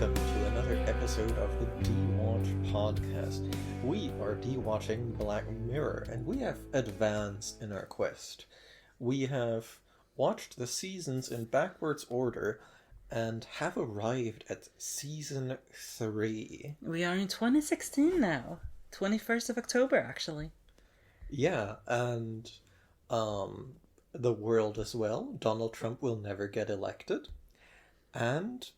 welcome to another episode of the DewatchPod. We are de-watching Black Mirror, and we have advanced in our quest. We have watched the seasons in backwards order, and have arrived at Season 3. We are in 2016 now. 21st of October, actually. Yeah, and the world as well. Donald Trump will never get elected. And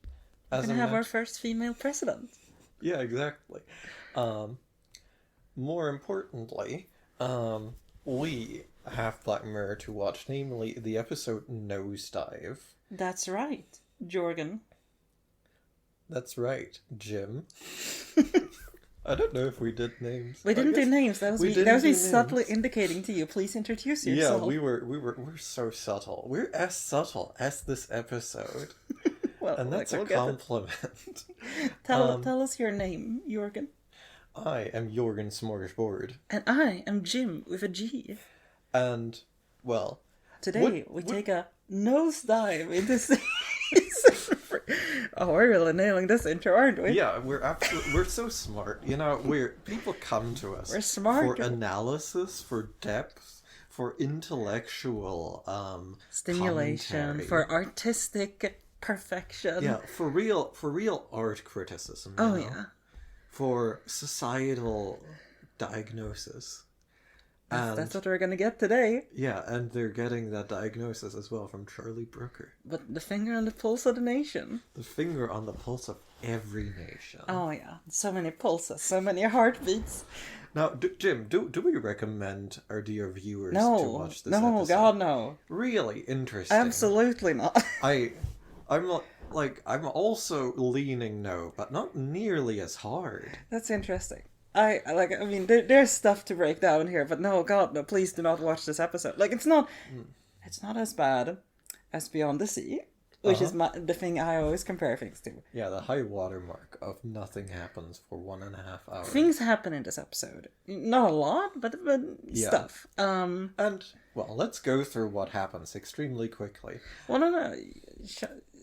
We're going to have our first female president. Yeah, exactly. More importantly, we have Black Mirror to watch, namely the episode Nosedive. That's right, Jorgen. That's right, Jim. I don't know if we did names. We didn't do names. That was me subtly indicating to you. Please introduce yourself. Yeah, we're so subtle. We're as subtle as this episode. Well, and that's a compliment. Tell us your name, Jorgen. I am Jorgen Smorgasbord. And I am Jim with a G. And, well... Today we take a nosedive into season 3. Oh, we're really nailing this intro, aren't we? Yeah, we're so smart. You know, people come to us. We're smart. For analysis, for depth, for intellectual stimulation, commentary. For artistic perfection. Yeah, for real art criticism. Oh, yeah. For societal diagnosis. That's what we're going to get today. Yeah, and they're getting that diagnosis as well from Charlie Brooker. But the finger on the pulse of the nation. The finger on the pulse of every nation. Oh, yeah. So many pulses, so many heartbeats. Now, Jim, do we recommend our dear viewers to watch this episode? No, God, no. Really interesting. Absolutely not. I'm also leaning no, but not nearly as hard. That's interesting. There's stuff to break down here, but no, God, no, please do not watch this episode. It's not as bad as Beyond the Sea, which is the thing I always compare things to. Yeah, the high watermark of nothing happens for 1.5 hours. Things happen in this episode. Not a lot, but stuff. And, well, let's go through what happens extremely quickly. Well, no.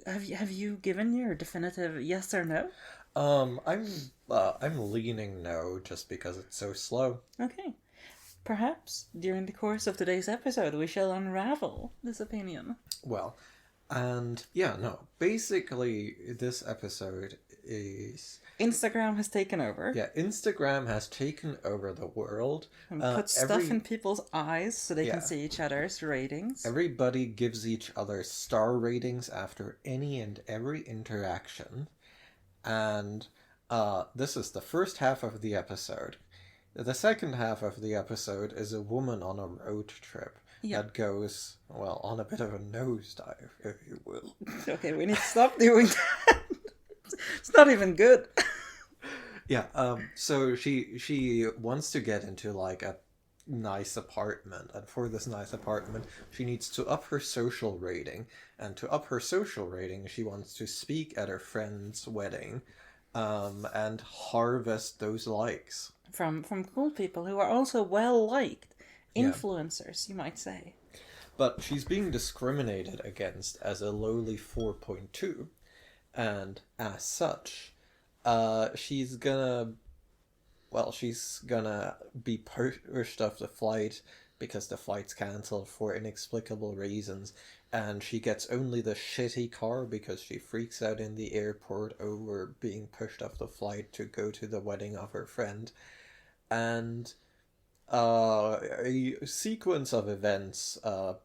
Have you given your definitive yes or no? I'm leaning no, just because it's so slow. Okay. Perhaps during the course of today's episode we shall unravel this opinion. Well, and yeah, no. Basically, this episode is... Instagram has taken over. Yeah, Instagram has taken over the world. And put stuff in people's eyes so they can see each other's ratings. Everybody gives each other star ratings after any and every interaction. And this is the first half of the episode. The second half of the episode is a woman on a road trip that goes, well, on a bit of a nosedive, if you will. Okay, we need to stop doing that. It's not even good. Yeah, so she wants to get into, a nice apartment, and for this nice apartment, she needs to up her social rating, and to up her social rating, she wants to speak at her friend's wedding, and harvest those likes. From cool people who are also well-liked. Influencers, you might say. But she's being discriminated against as a lowly 4.2, and as such, she's gonna be pushed off the flight because the flight's cancelled for inexplicable reasons, and she gets only the shitty car because she freaks out in the airport over being pushed off the flight to go to the wedding of her friend. And a sequence of events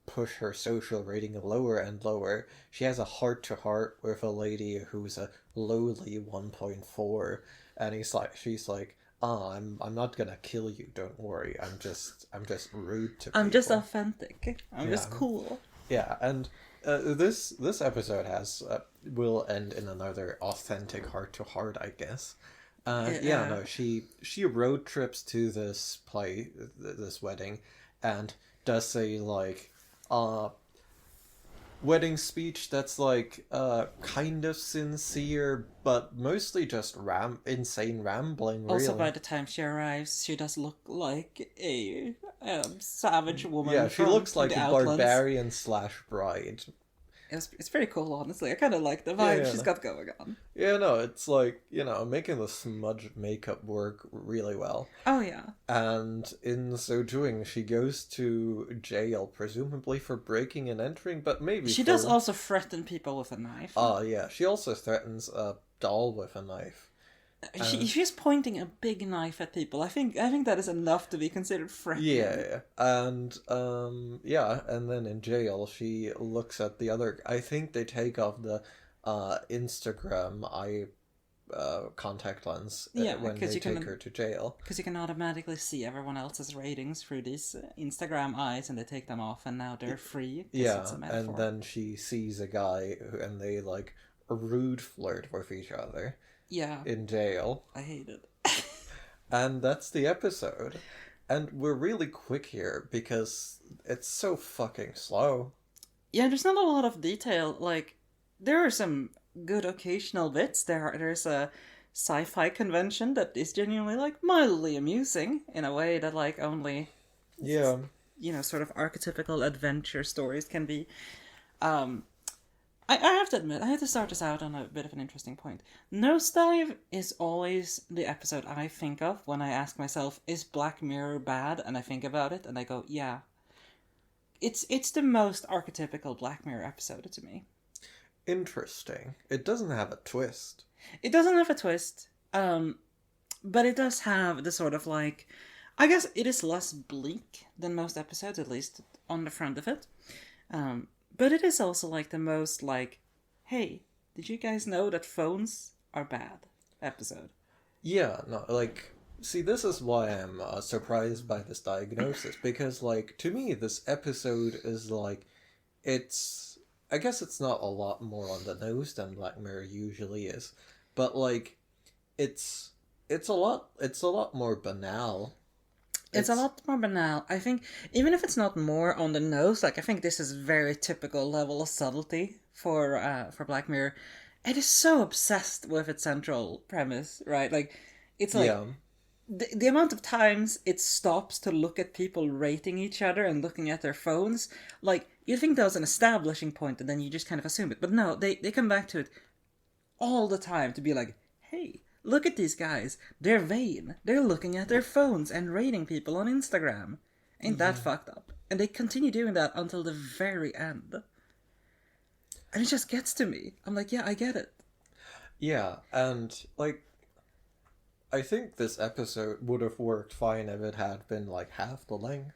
push her social rating lower and lower. She has a heart-to-heart with a lady who's a lowly 1.4, and she's like, I'm not gonna kill you, don't worry. I'm just rude to people. I'm just authentic. I'm just cool. Yeah, and this episode will end in another authentic heart-to-heart, I guess. She road trips to this wedding, and does a wedding speech that's kind of sincere, but mostly just insane rambling. Really. Also, by the time she arrives, she does look like a savage woman. Yeah, she looks like a Outlands. barbarian / bride. It's pretty cool, honestly. I kind of like the vibe she's got going on. Yeah, no, it's like, making the smudge makeup work really well. Oh, yeah. And in so doing, she goes to jail, presumably for breaking and entering, but maybe She does also threaten people with a knife. Oh, yeah. She also threatens a doll with a knife. She's pointing a big knife at people. I think that is enough to be considered threatening. Yeah. And, and then in jail, she looks at the other... I think they take off the Instagram contact lens when they take her to jail. Because you can automatically see everyone else's ratings through these Instagram eyes, and they take them off, and now they're free. Yeah, and then she sees a guy, and they, like, rude flirt with each other. Yeah. In jail. I hate it. And that's the episode. And we're really quick here because it's so fucking slow. Yeah, there's not a lot of detail. Like, there are some good occasional bits. There's a sci-fi convention that is genuinely, like, mildly amusing in a way that, like, only... Yeah. Sort of archetypical adventure stories can be. I have to admit, I had to start this out on a bit of an interesting point. Nosedive is always the episode I think of when I ask myself, is Black Mirror bad? And I think about it, and I go, yeah. It's the most archetypical Black Mirror episode to me. Interesting. It doesn't have a twist. It doesn't have a twist, but it does have the sort of, like... I guess it is less bleak than most episodes, at least on the front of it. But it is also, like, the most, like, hey, did you guys know that phones are bad episode? Yeah, no, like, see, this is why I'm surprised by this diagnosis, because, like, to me, this episode is, like, I guess it's not a lot more on the nose than Black Mirror usually is, but, like, it's a lot more banal. It's a lot more banal. I think, even if it's not more on the nose, like, I think this is very typical level of subtlety for Black Mirror. It is so obsessed with its central premise, right? Like, it's like, the amount of times it stops to look at people rating each other and looking at their phones, like, you think that was an establishing point, and then you just kind of assume it. But no, they come back to it all the time to be like, hey... Look at these guys. They're vain. They're looking at their phones and rating people on Instagram. Ain't that fucked up? And they continue doing that until the very end. And it just gets to me. I'm like, yeah, I get it. Yeah, and, like, I think this episode would have worked fine if it had been, like, half the length.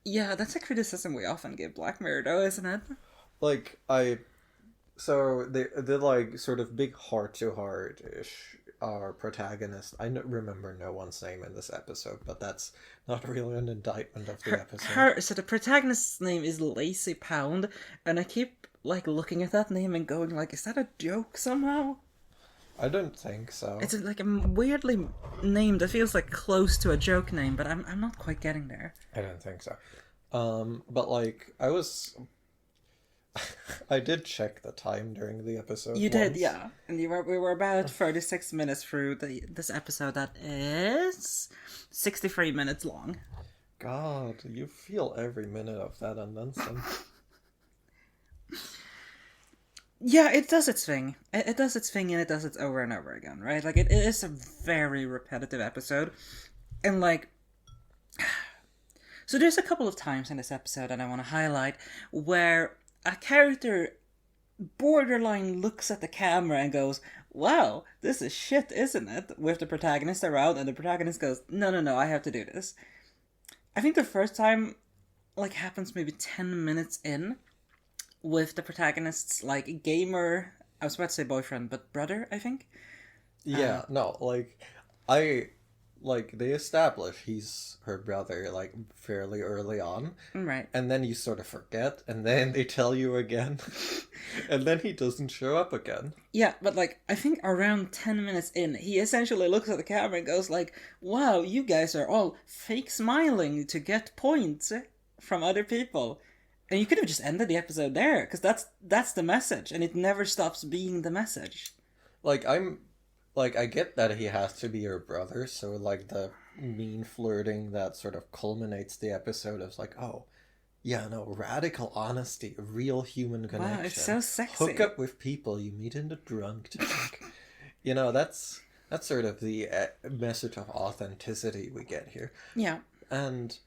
Yeah, that's a criticism we often give Black Mirror, though, isn't it? Like, So, the like, sort of big heart-to-heart-ish our protagonist. I remember no one's name in this episode, but that's not really an indictment of the episode. So the protagonist's name is Lacey Pound, and I keep, like, looking at that name and going, like, is that a joke somehow? I don't think so. It's like a weirdly named. It feels like close to a joke name, but I'm not quite getting there. I don't think so. But, like, I did check the time during the episode. You did, yeah. And we were about 36 minutes through this episode that is 63 minutes long. God, you feel every minute of that and then some. Yeah, it does its thing. It does its thing, and it does it over and over again, right? Like, it is a very repetitive episode. And, like... So there's a couple of times in this episode that I want to highlight where a character borderline looks at the camera and goes, wow, this is shit, isn't it? With the protagonist around, and the protagonist goes, no, I have to do this. I think the first time, like, happens maybe 10 minutes in, with the protagonist's, like, gamer, I was about to say boyfriend, but brother, I think? Yeah, no, like, they establish he's her brother, like, fairly early on. Right. And then you sort of forget, and then they tell you again. And then he doesn't show up again. Yeah, but, like, I think around 10 minutes in, he essentially looks at the camera and goes, like, wow, you guys are all fake smiling to get points from other people. And you could have just ended the episode there, because that's the message, and it never stops being the message. I get that he has to be your brother, so, like, the mean flirting that sort of culminates the episode is like, oh, Yeah, no, radical honesty, real human Wow, it's connection. so Hook sexy. up with people you meet in the drunk tank. That's sort of the message of authenticity we get here. Yeah. And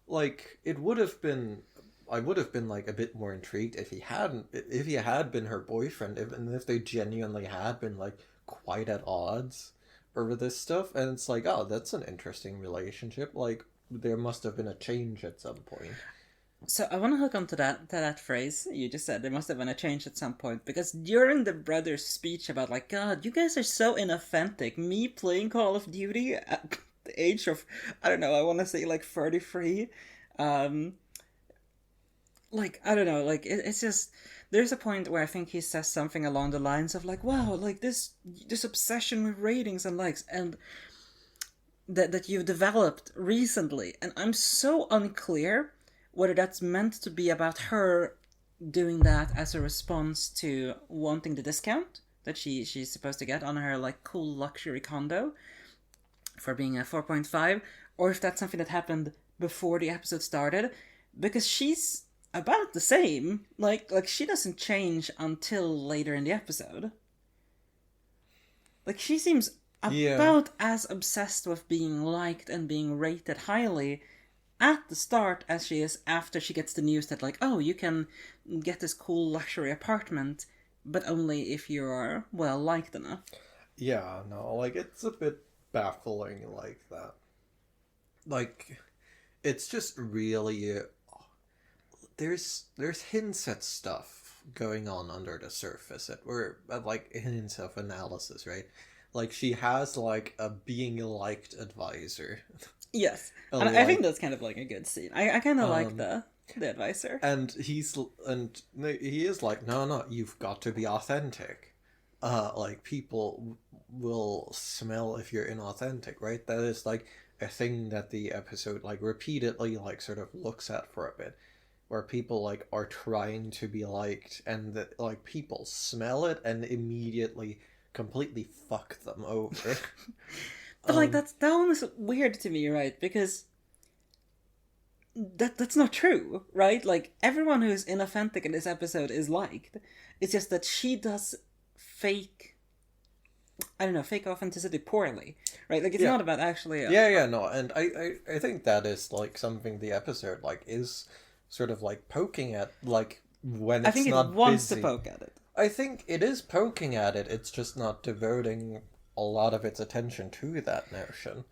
like it would have been I would have been like a bit more intrigued if he had been her boyfriend, and if they genuinely had been like quite at odds over this stuff. And it's like, oh, that's an interesting relationship. Like there must have been a change at some point. So I want to hook on to that phrase you just said. There must have been a change at some point, because during the brother's speech about like, God, you guys are so inauthentic. Me playing Call of Duty at the age of, I don't know, I want to say like 33. Um, like I don't know, like it's just there's a point where I think he says something along the lines of like, wow, like this obsession with ratings and likes and that you've developed recently, and I'm so unclear whether that's meant to be about her doing that as a response to wanting the discount that she's supposed to get on her like cool luxury condo for being a 4.5, or if that's something that happened before the episode started, because she's about the same. Like she doesn't change until later in the episode. Like she seems Yeah. about as obsessed with being liked and being rated highly at the start as she is after she gets the news that like, oh, you can get this cool luxury apartment, but only if you're well liked enough. Yeah, no, like it's a bit baffling like that. Like it's just really there's hints at stuff going on under the surface that were like hints of analysis, right? Like she has like a being liked advisor. Yes, A and I think like that's kind of like a good scene. I kind of like um the advisor. and he is like, no, you've got to be authentic. Like people will smell if you're inauthentic, right? That is like a thing that the episode like repeatedly like sort of looks at for a bit, where people like are trying to be liked, and that like people smell it and immediately completely fuck them over. But like um that one is weird to me, right? Because that's not true, right? Like everyone who's inauthentic in this episode is liked. It's just that she does fake, I don't know, fake authenticity poorly, right? Like it's yeah, not about actually. yeah, no, and I think that is like something the episode like is sort of like poking at, like when I it's think it not wants to busy. poke at it. I think it is poking at it, it's just not devoting a lot of its attention to that notion.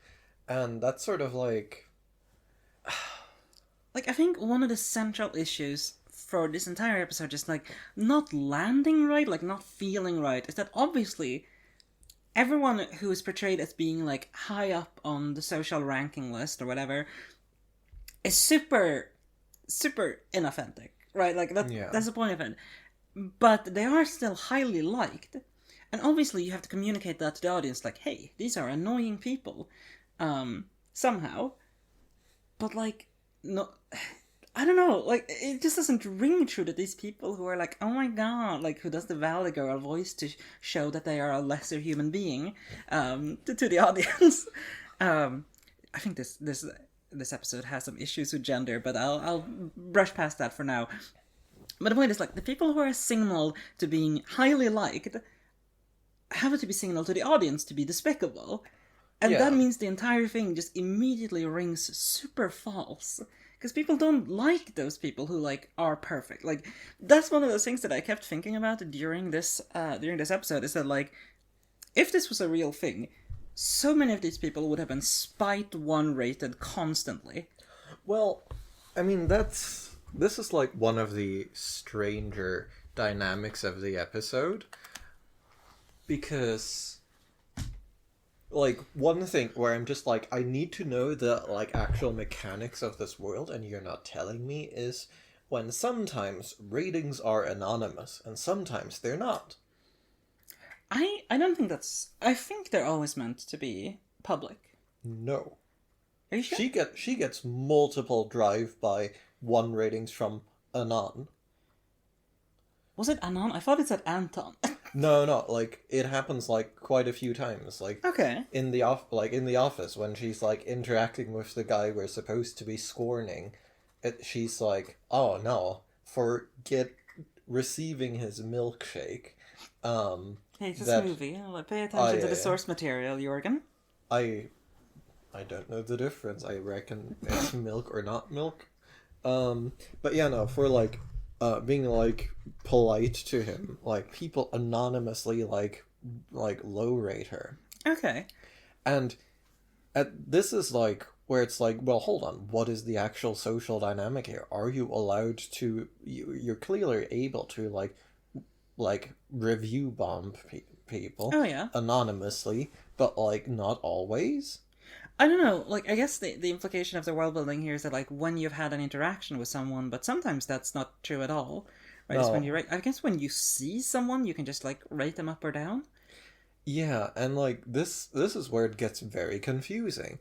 And that's sort of like, Like I think one of the central issues for this entire episode, just like not landing right, like not feeling right, is that obviously everyone who is portrayed as being like high up on the social ranking list or whatever is super inauthentic, right? Like yeah. that's the point of it. But they are still highly liked, and obviously you have to communicate that to the audience, like, hey, these are annoying people, somehow. But like, no, I don't know. Like, it just doesn't ring true that these people who are like, oh my god, like who does the Valley Girl voice to show that they are a lesser human being, to the audience. I think this episode has some issues with gender, but I'll brush past that for now. But the point is, like, the people who are signaled to being highly liked have to be signaled to the audience to be despicable. And that Yeah. means the entire thing just immediately rings super false. Because people don't like those people who, like, are perfect. Like, that's one of those things that I kept thinking about during this episode, is that, like, if this was a real thing, so many of these people would have been Spite 1 rated constantly. Well, I mean, this is like one of the stranger dynamics of the episode, because like one thing where I'm just like, I need to know the like actual mechanics of this world, and you're not telling me, is when sometimes ratings are anonymous and sometimes they're not. I don't think that's... I think they're always meant to be public. No. Are you sure? She gets multiple drive-by 1 ratings from Anon. Was it Anon? I thought it said Anton. No, like it happens like quite a few times. Like Okay. in the office when she's like interacting with the guy we're supposed to be scorning, she's like, oh no, forget receiving his milkshake. Hey, it's a That smoothie. Pay attention to the I source material, Jorgen. I I don't know the difference. I reckon it's milk or not milk. But yeah, no, for like being like polite to him, like people anonymously like low rate her. Okay. And this is like where it's like, well, hold on, what is the actual social dynamic here? Are you allowed to you're clearly able to like review bomb people Oh, yeah. anonymously, but like not always? I don't know, like, I guess the implication of the world building here is that, like, when you've had an interaction with someone, but sometimes that's not true at all, right? It's when No. you rate, I guess when you see someone, you can just, like, rate them up or down. Yeah, and like this is where it gets very confusing,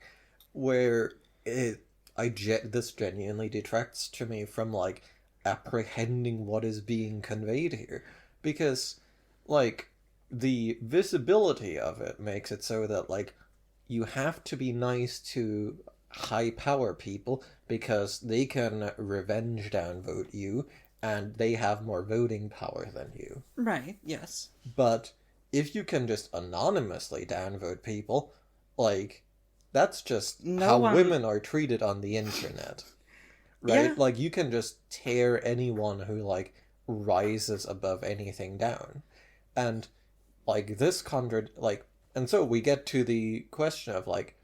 where this genuinely detracts to me from like apprehending what is being conveyed here, because like the visibility of it makes it so that like you have to be nice to high power people because they can revenge downvote you and they have more voting power than you. Right, yes. But if you can just anonymously downvote people, like, that's just No how one. women are treated on the internet. Right? Yeah. Like, you can just tear anyone who, like, rises above anything down. And, like, and so we get to the question of, like,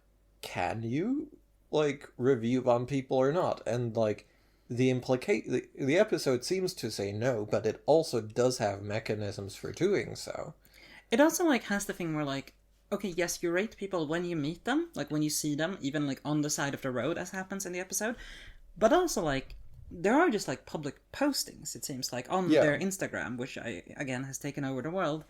can you, like, review on people or not? And, like, the episode seems to say no, but it also does have mechanisms for doing so. It also, like, has the thing where, like, okay, yes, you rate people when you meet them, like, when you see them, even, like, on the side of the road, as happens in the episode. But also, like, there are just, like, public postings, it seems like, on Yeah. their Instagram, which, again, has taken over the world.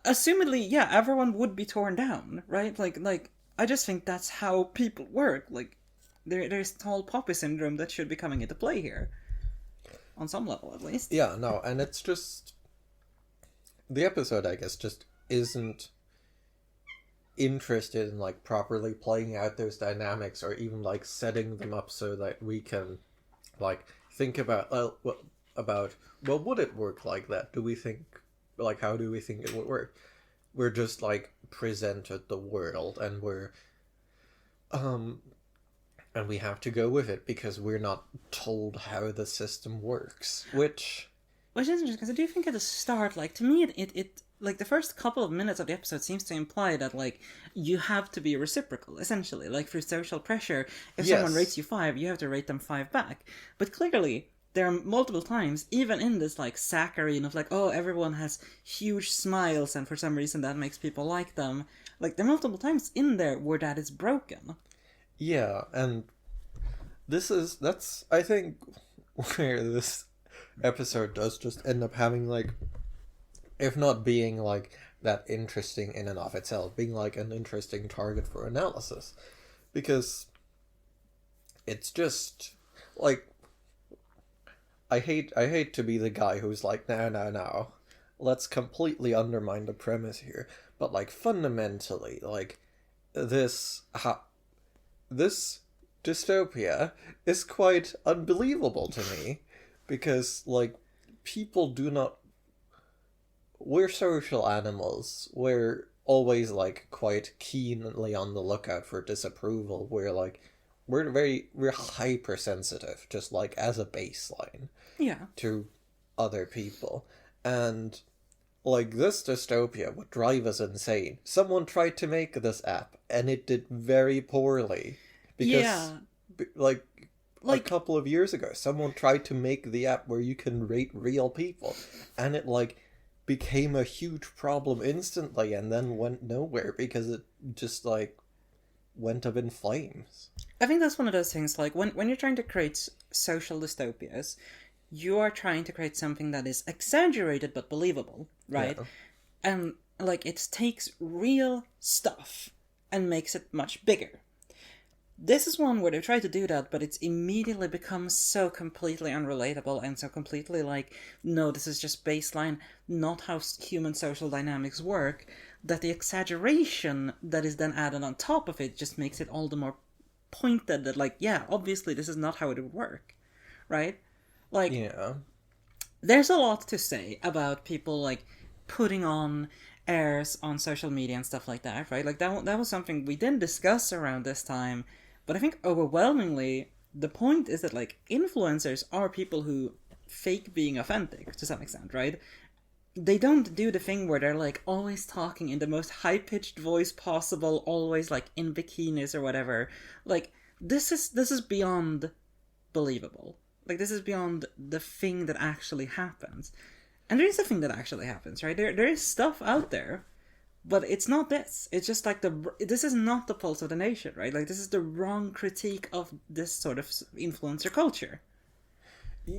Assumedly, yeah, everyone would be torn down, right? Like, I just think that's how people work. Like, there's tall poppy syndrome that should be coming into play here. On some level, at least. Yeah, no, and it's just... The episode, I guess, just isn't interested in, like, properly playing out those dynamics or even, like, setting them up so that we can, like, think about, well, would it work like that? Do we think, like, how do we think it would work? We're just, like, presented the world and and we have to go with it because we're not told how the system works, which is interesting, because I do think at the start, like, to me, it like, the first couple of minutes of the episode seems to imply that, like, you have to be reciprocal, essentially. Like, through social pressure, if someone Yes. rates you 5, you have to rate them 5 back. But clearly, there are multiple times, even in this, like, saccharine of, like, oh, everyone has huge smiles, and for some reason that makes people like them. Like, there are multiple times in there where that is broken. Yeah, and that's I think where this episode does just end up having, like, if not being like that interesting in and of itself, being like an interesting target for analysis, because it's just like I hate to be the guy who's like, no, let's completely undermine the premise here, but like fundamentally, like this dystopia is quite unbelievable to me, because like people do not we're social animals. We're always like quite keenly on the lookout for disapproval. We're hypersensitive, just like as a baseline Yeah. to other people. And like this dystopia would drive us insane. Someone tried to make this app and it did very poorly. Because Yeah. like a Like, couple of years ago, someone tried to make the app where you can rate real people, and it like became a huge problem instantly and then went nowhere because it just like went up in flames. I think that's one of those things, like, when you're trying to create social dystopias, you are trying to create something that is exaggerated but believable, right? Yeah. And, like, it takes real stuff and makes it much bigger. This is one where they try to do that, but it's immediately becomes so completely unrelatable and so completely like, no, this is just baseline, not how human social dynamics work, that the exaggeration that is then added on top of it just makes it all the more pointed that, like, yeah, obviously this is not how it would work, right? Like, Yeah. there's a lot to say about people, like, putting on airs on social media and stuff like that, right? Like, that was something we didn't discuss around this time, but I think overwhelmingly, the point is that, like, influencers are people who fake being authentic to some extent, right? They don't do the thing where they're, like, always talking in the most high-pitched voice possible, always, like, in bikinis or whatever. Like, this is beyond believable. Like, this is beyond the thing that actually happens. And there is a thing that actually happens, right? There is stuff out there, but it's not this. It's just like this is not the pulse of the nation, right? Like, this is the wrong critique of this sort of influencer culture.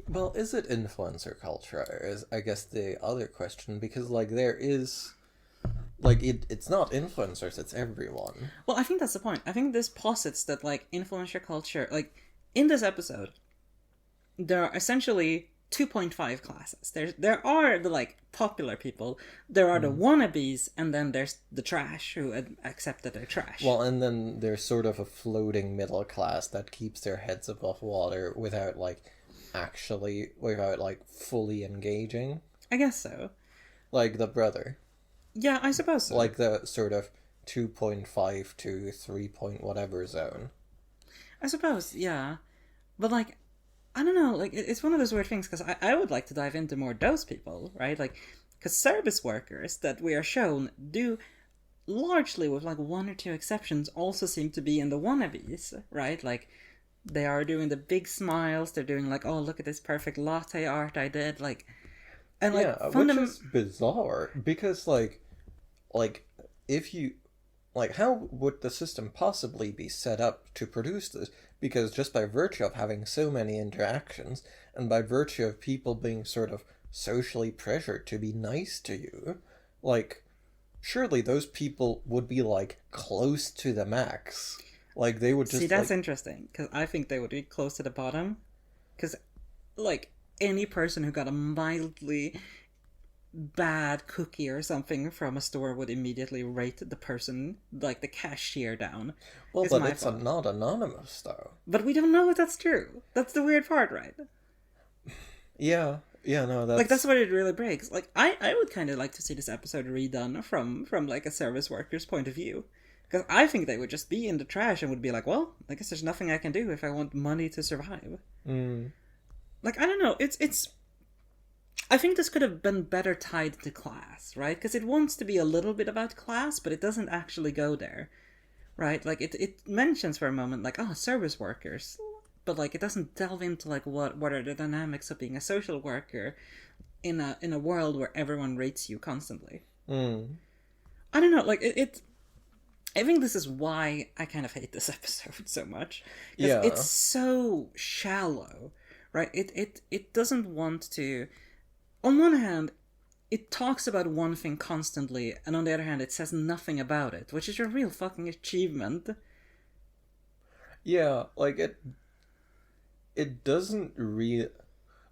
Well, is it influencer culture is, I guess, the other question, because, like, there is, like, it's not influencers, it's everyone. Well, I think that's the point. I think this posits that, like, influencer culture, like, in this episode, there are essentially 2.5 classes. There are the, like, popular people, there are the wannabes, and then there's the trash who accept that they're trash. Well, and then there's sort of a floating middle class that keeps their heads above water without, like, fully engaging. I guess so. Like the brother. Yeah, I suppose so. Like the sort of 2.5 to 3 point whatever zone. I suppose, yeah. But, like, I don't know, like, it's one of those weird things, because I would like to dive into more those people, right? Like, because service workers that we are shown do, largely with, like, one or two exceptions, also seem to be in the wannabes, right? Like, they are doing the big smiles, they're doing, like, oh, look at this perfect latte art I did, like... And, like, yeah, which is bizarre, because, like, if you... Like, how would the system possibly be set up to produce this? Because just by virtue of having so many interactions, and by virtue of people being sort of socially pressured to be nice to you, like, surely those people would be, like, close to the max. Like, they would just, see, that's interesting, because I think they would be close to the bottom. Because, like, any person who got a mildly bad cookie or something from a store would immediately rate the person, like the cashier, down. Well, but it's not anonymous, though. But we don't know if that's true. That's the weird part, right? Yeah, no, that's... Like, that's where it really breaks. Like, I would kind of like to see this episode redone from like, a service worker's point of view. Because I think they would just be in the trash and would be like, well, I guess there's nothing I can do if I want money to survive. Like, I don't know, it's... I think this could have been better tied to class, right? Because it wants to be a little bit about class, but it doesn't actually go there, right? Like, it mentions for a moment, like, oh, service workers, but, like, it doesn't delve into, like, what are the dynamics of being a social worker in a world where everyone rates you constantly. I don't know, like, I think this is why I kind of hate this episode so much. Yeah. It's so shallow, right? It doesn't want to... On one hand, it talks about one thing constantly, and on the other hand, it says nothing about it, which is a real fucking achievement. Yeah, like, it doesn't really...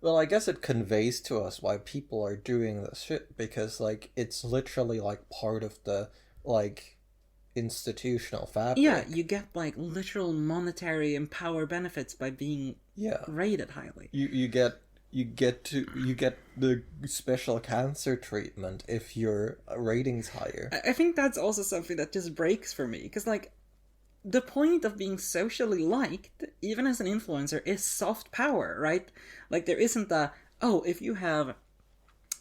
Well, I guess it conveys to us why people are doing this shit, because, like, it's literally, like, part of the, like, institutional fabric. Yeah, you get, like, literal monetary and power benefits by being rated highly. You get the special cancer treatment if your rating's higher. I think that's also something that just breaks for me, because, like, the point of being socially liked, even as an influencer, is soft power, right? Like, there isn't if you have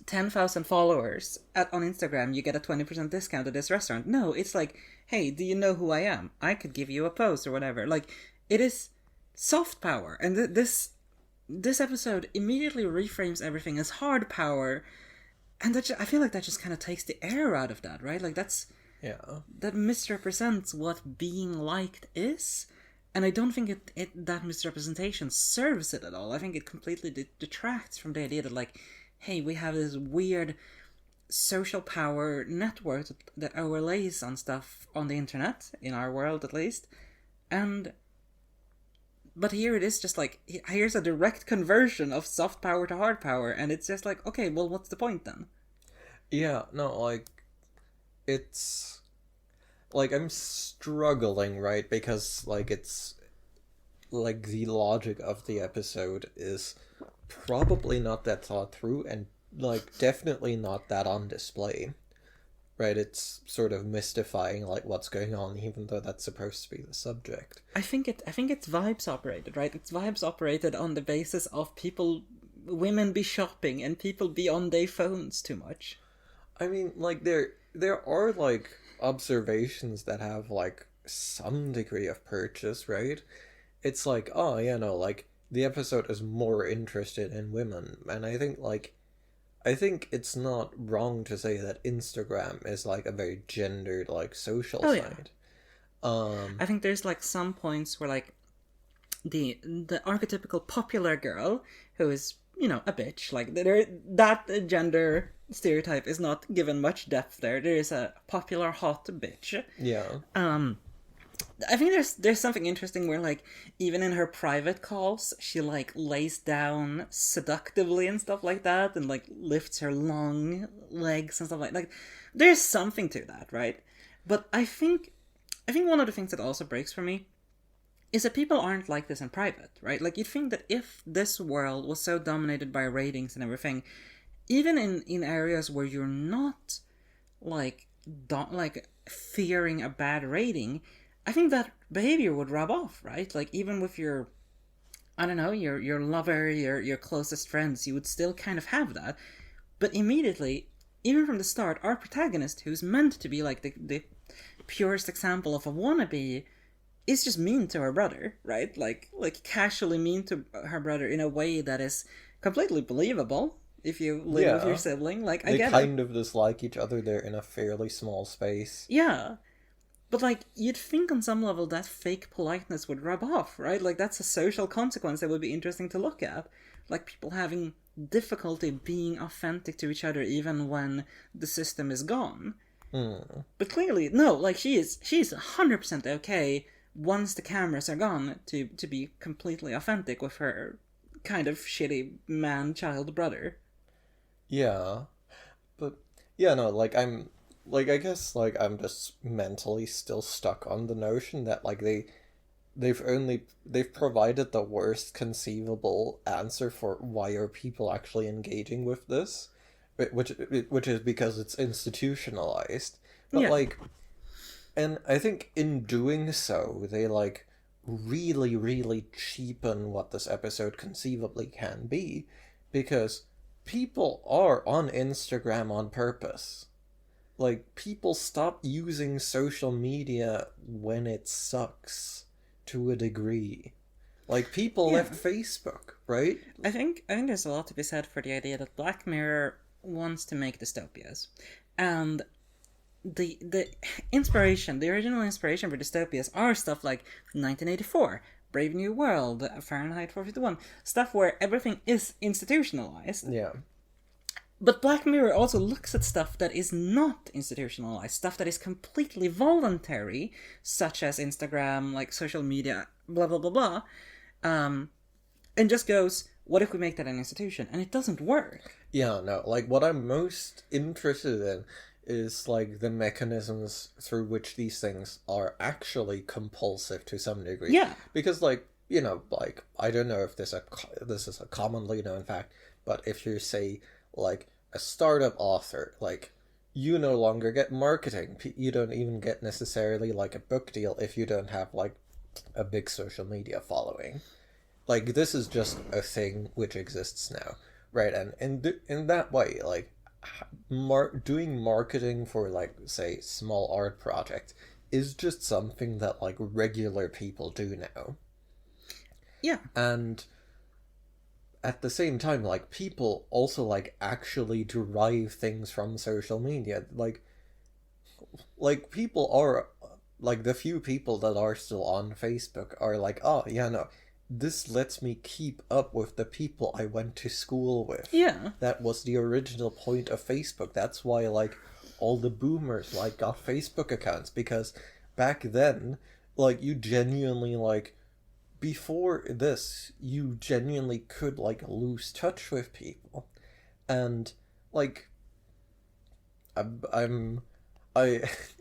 10,000 followers on Instagram, you get a 20% discount at this restaurant. No, it's like, hey, do you know who I am? I could give you a post or whatever. Like, it is soft power, and this episode immediately reframes everything as hard power, and I feel like that just kind of takes the air out of that, right? Like, that misrepresents what being liked is, and I don't think that misrepresentation serves it at all. I think it completely detracts from the idea that, like, hey, we have this weird social power network that overlays on stuff on the internet, in our world at least, but here it is just like, here's a direct conversion of soft power to hard power, and it's just like, okay, well, what's the point then? Yeah, no, like, it's... Like, I'm struggling, right? Because, like, it's like the logic of the episode is probably not that thought through, and like definitely not that on display. Right, it's sort of mystifying like what's going on, even though that's supposed to be the subject. I think it's vibes operated, right? It's vibes operated on the basis of women be shopping and people be on their phones too much. I mean, like there are like observations that have like some degree of purchase, right? It's like, oh, like the episode is more interested in women, and I think it's not wrong to say that Instagram is like a very gendered like social site. I think there's like some points where like the archetypical popular girl who is, you know, a bitch, like that gender stereotype is not given much depth there. There is a popular hot bitch. Yeah. I think there's something interesting where like even in her private calls she like lays down seductively and stuff like that, and like lifts her long legs and stuff like there's something to that, right? But I think one of the things that also breaks for me is that people aren't like this in private, right? Like you'd think that if this world was so dominated by ratings and everything, even in areas where you're not like fearing a bad rating, I think that behavior would rub off, right? Like even with your, I don't know, your lover, your closest friends, you would still kind of have that. But immediately, even from the start, our protagonist, who's meant to be like the purest example of a wannabe, is just mean to her brother, right? Like casually mean to her brother in a way that is completely believable if you live with your sibling. Like, I get it. They kind of dislike each other. They're in a fairly small space. Yeah. But, like, you'd think on some level that fake politeness would rub off, right? Like, that's a social consequence that would be interesting to look at. Like, people having difficulty being authentic to each other even when the system is gone. But clearly, no, like, she's 100% okay once the cameras are gone to be completely authentic with her kind of shitty man-child brother. Yeah. But, yeah, no, like, I guess, like, I'm just mentally still stuck on the notion that, like, they've provided the worst conceivable answer for why are people actually engaging with this, which is because it's institutionalized. But, like, and I think in doing so, they, like, really, really cheapen what this episode conceivably can be, because people are on Instagram on purpose. Like, people stop using social media when it sucks, to a degree. Like, people left Facebook, right? I think there's a lot to be said for the idea that Black Mirror wants to make dystopias. And the inspiration, the original inspiration for dystopias are stuff like 1984, Brave New World, Fahrenheit 451, stuff where everything is institutionalized. Yeah. But Black Mirror also looks at stuff that is not institutionalized, stuff that is completely voluntary, such as Instagram, like social media, blah, blah, blah, blah, and just goes, what if we make that an institution? And it doesn't work. Yeah, no, like, what I'm most interested in is, like, the mechanisms through which these things are actually compulsive to some degree. Yeah. Because, like, you know, like, I don't know if this is a commonly known fact, but if you say, like, a startup author, like, you no longer get marketing. You don't even get necessarily, like, a book deal if you don't have, like, a big social media following. Like, this is just a thing which exists now, right? And in that way, like, doing marketing for, like, say, small art project is just something that, like, regular people do now. Yeah. And at the same time, like, people also, like, actually derive things from social media. Like people are, like, the few people that are still on Facebook are like, oh, yeah, no, this lets me keep up with the people I went to school with. Yeah. That was the original point of Facebook. That's why, like, all the boomers, like, got Facebook accounts, because back then, like, you genuinely, like, before this, you genuinely could, like, lose touch with people. And, like,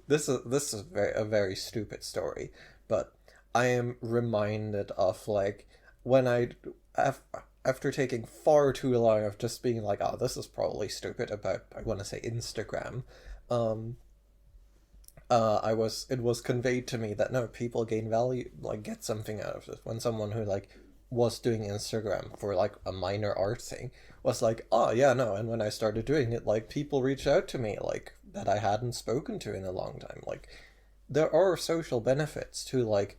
this is a very stupid story, but I am reminded of, like, when after taking far too long of just being like, oh, this is probably stupid about, I want to say, Instagram, um, it was conveyed to me that no, people gain value, like, get something out of this. When someone who, like, was doing Instagram for, like, a minor art thing was like, oh, yeah, no, and when I started doing it, like, people reached out to me, like, that I hadn't spoken to in a long time. Like, there are social benefits to, like,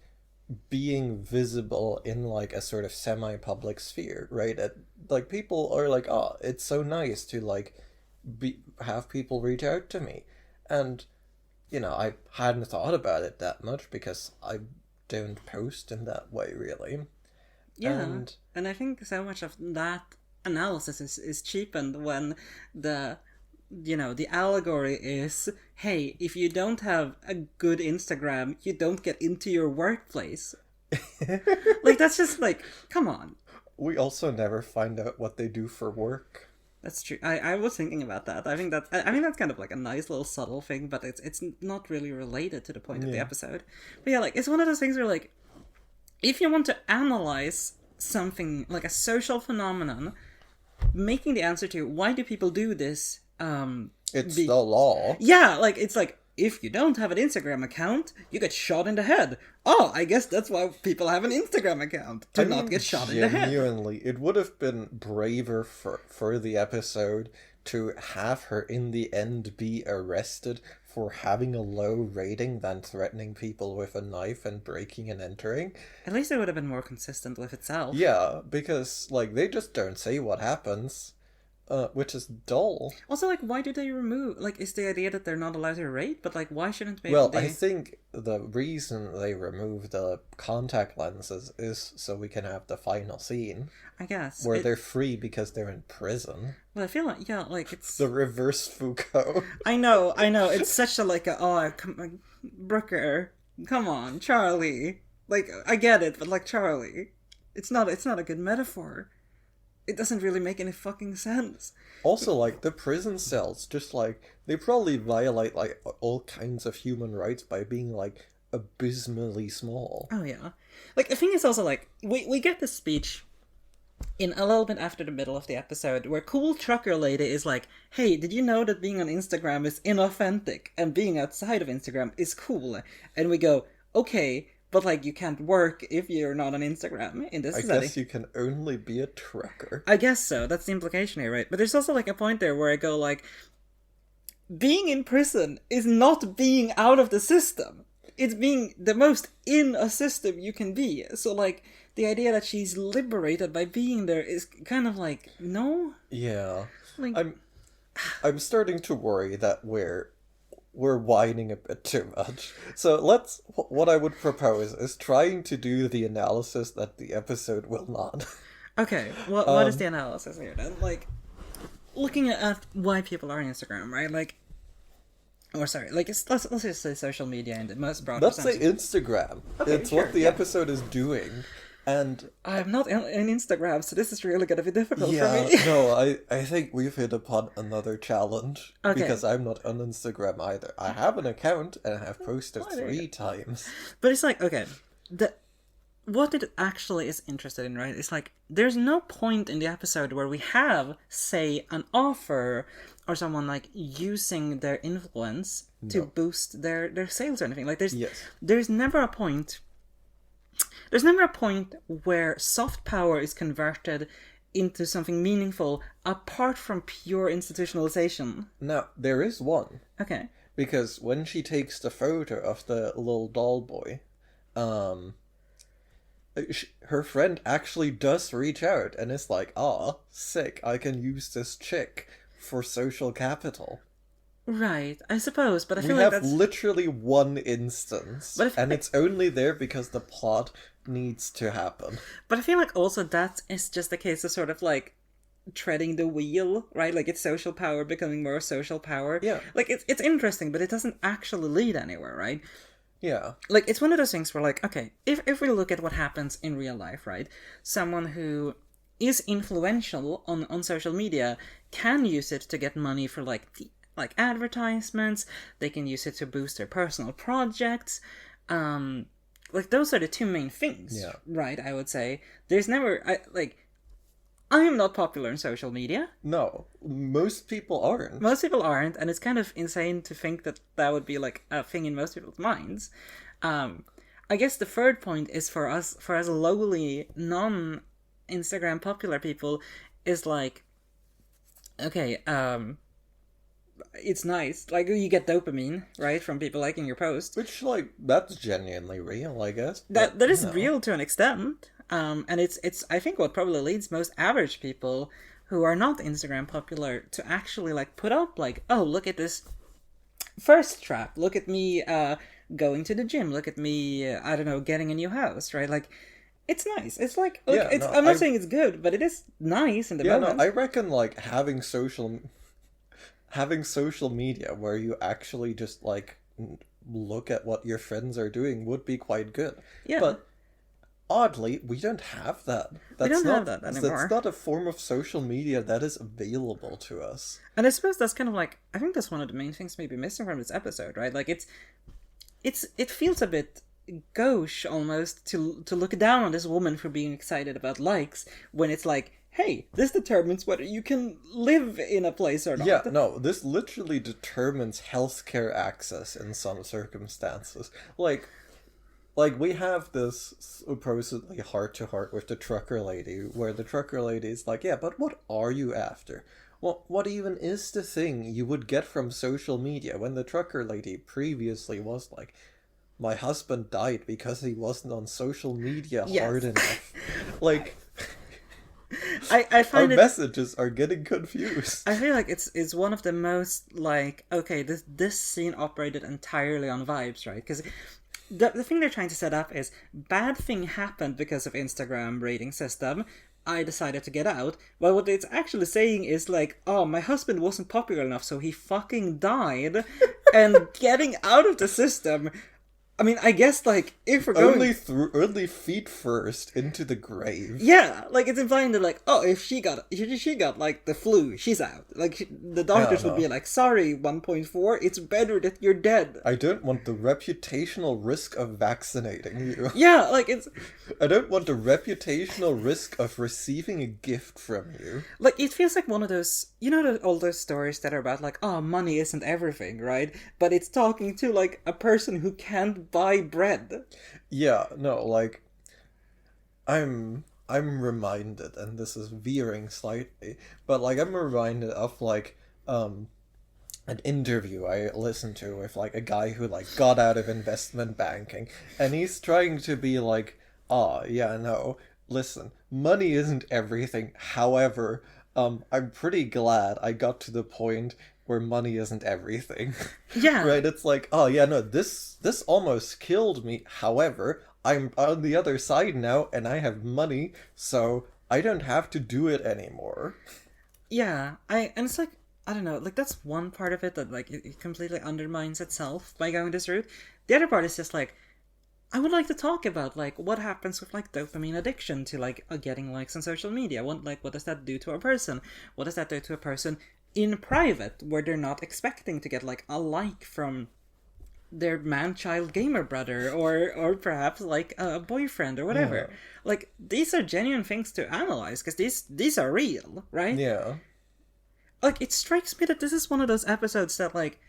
being visible in, like, a sort of semi-public sphere, right? Like, people are like, oh, it's so nice to, like, have people reach out to me. And, you know, I hadn't thought about it that much because I don't post in that way, really. Yeah, and I think so much of that analysis is cheapened when the the allegory is, hey, if you don't have a good Instagram, you don't get into your workplace. Like, that's just like, come on. We also never find out what they do for work. That's true. I was thinking about that. I think that's kind of like a nice little subtle thing, but it's not really related to the point of the episode. But yeah, like, it's one of those things where, like, if you want to analyze something like a social phenomenon, making the answer to why do people do this, it's the law. Yeah, like, it's like, if you don't have an Instagram account, you get shot in the head. Oh, I guess that's why people have an Instagram account, to not get shot in the head. Genuinely, it would have been braver for the episode to have her in the end be arrested for having a low rating than threatening people with a knife and breaking and entering. At least it would have been more consistent with itself. Yeah, because, like, they just don't say what happens. Which is dull. Also, like, why do they remove... Like, is the idea that they're not allowed to rate? But, like, why shouldn't they... Well, I think the reason they remove the contact lenses is so we can have the final scene. I guess. Where they're free because they're in prison. Well, I feel like, yeah, like, it's... The reverse Foucault. I know. It's such a, like, Brooker, come on, Charlie. Like, I get it, but, like, Charlie. It's not a good metaphor. It doesn't really make any fucking sense. Also, like, the prison cells, just, like, they probably violate, like, all kinds of human rights by being, like, abysmally small. Oh, yeah. Like, the thing is also, like, we get this speech in a little bit after the middle of the episode where cool trucker lady is like, hey, did you know that being on Instagram is inauthentic and being outside of Instagram is cool? And we go, okay, but, like, you can't work if you're not on Instagram in this setting. I guess you can only be a trucker. I guess so. That's the implication here, right? But there's also, like, a point there where I go, like, being in prison is not being out of the system. It's being the most in a system you can be. So, like, the idea that she's liberated by being there is kind of like, no? Yeah. Like, I'm starting to worry that we're whining a bit too much. So what I would propose is trying to do the analysis that the episode will not. Okay, what is the analysis here then? Like, looking at why people are on Instagram, right? Like, or sorry, like, let's just say social media in the most broad Let's sense. say Instagram. Okay, it's what the episode is doing. And I'm not in Instagram, so this is really going to be difficult for me. No, I think we've hit upon another challenge. Okay. Because I'm not on Instagram either. I have an account and I have posted 3 times. But it's like, okay, what it actually is interested in, right? It's like, there's no point in the episode where we have, say, an offer or someone, like, using their influence to boost their sales or anything. Like, there's never a point... There's never a point where soft power is converted into something meaningful apart from pure institutionalization. No, there is one. Okay. Because when she takes the photo of the little doll boy, her friend actually does reach out and is like, sick, I can use this chick for social capital. Right, I suppose, but I feel we like have literally one instance, and it's only there because the plot needs to happen. But I feel like also that is just a case of sort of, like, treading the wheel, right? Like, it's social power becoming more social power. Yeah. Like, it's interesting, but it doesn't actually lead anywhere, right? Yeah. Like, it's one of those things where, like, okay, if we look at what happens in real life, right? Someone who is influential on social media can use it to get money for, like advertisements. They can use it to boost their personal projects. like those are the two main things, Yeah. right? I would say there's never I am not popular in social media. No, most people aren't. Most people aren't, and it's kind of insane to think that that would be like a thing in most people's minds. I guess the third point is for us lowly, non-Instagram popular people, is like, okay, it's nice. Like, you get dopamine, right, from people liking your post. Which, like, that's genuinely real, I guess. That is real to an extent. And it's I think what probably leads most average people who are not Instagram popular to actually like put up like, oh, look at this first trap. Look at me going to the gym. Look at me, I don't know, getting a new house, right? Like, it's nice. It's like, look, Yeah, no, I'm not saying it's good, but it is nice in the moment. No, I reckon like having social media where you actually just like look at what your friends are doing would be quite good. Yeah. But oddly, we don't have that. We don't have that anymore. That's not a form of social media that is available to us. And I suppose that's kind of like, I think that's one of the main things maybe missing from this episode, right? Like, it feels a bit gauche almost to look down on this woman for being excited about likes when it's like, hey, this determines whether you can live in a place or not. Yeah, no, this literally determines healthcare access in some circumstances. Like we have this supposedly heart-to-heart with the trucker lady, where the trucker lady is like, yeah, but what are you after? Well, what even is the thing you would get from social media when the trucker lady previously was like, my husband died because he wasn't on social media hard enough. Like, I find our messages are getting confused. I feel like it's one of the most like, okay, this scene operated entirely on vibes, right? Because the thing they're trying to set up is bad thing happened because of Instagram rating system. I decided to get out. But what it's actually saying is like, oh, my husband wasn't popular enough, so he fucking died. And getting out of the system, I mean, I guess, like, if we're going... Only feet first into the grave. Yeah, like, it's implying that, like, oh, if she got, like, the flu, she's out. Like, the doctors would be like, sorry, 1.4, it's better that you're dead. I don't want the reputational risk of vaccinating you. Yeah, like, it's... I don't want the reputational risk of receiving a gift from you. Like, it feels like one of those... You know all those stories that are about, like, oh, money isn't everything, right? But it's talking to, like, a person who can't buy bread. Yeah, no, like, I'm reminded, and this is veering slightly, but like I'm reminded of like an interview I listened to with like a guy who like got out of investment banking, and he's trying to be like, yeah, no, listen, money isn't everything. However, I'm pretty glad I got to the point where money isn't everything. Yeah. Right? It's like, oh yeah, no, this almost killed me. However, I'm on the other side now and I have money, so I don't have to do it anymore. Yeah. And it's like, I don't know, like that's one part of it that like it completely undermines itself by going this route. The other part is just like, I would like to talk about like what happens with like dopamine addiction to like getting likes on social media. What does that do to a person? What does that do to a person in private, where they're not expecting to get like a like from their man-child gamer brother or perhaps like a boyfriend or whatever. Yeah. Like these are genuine things to analyze because these are real, right? Yeah. Like it strikes me that this is one of those episodes that like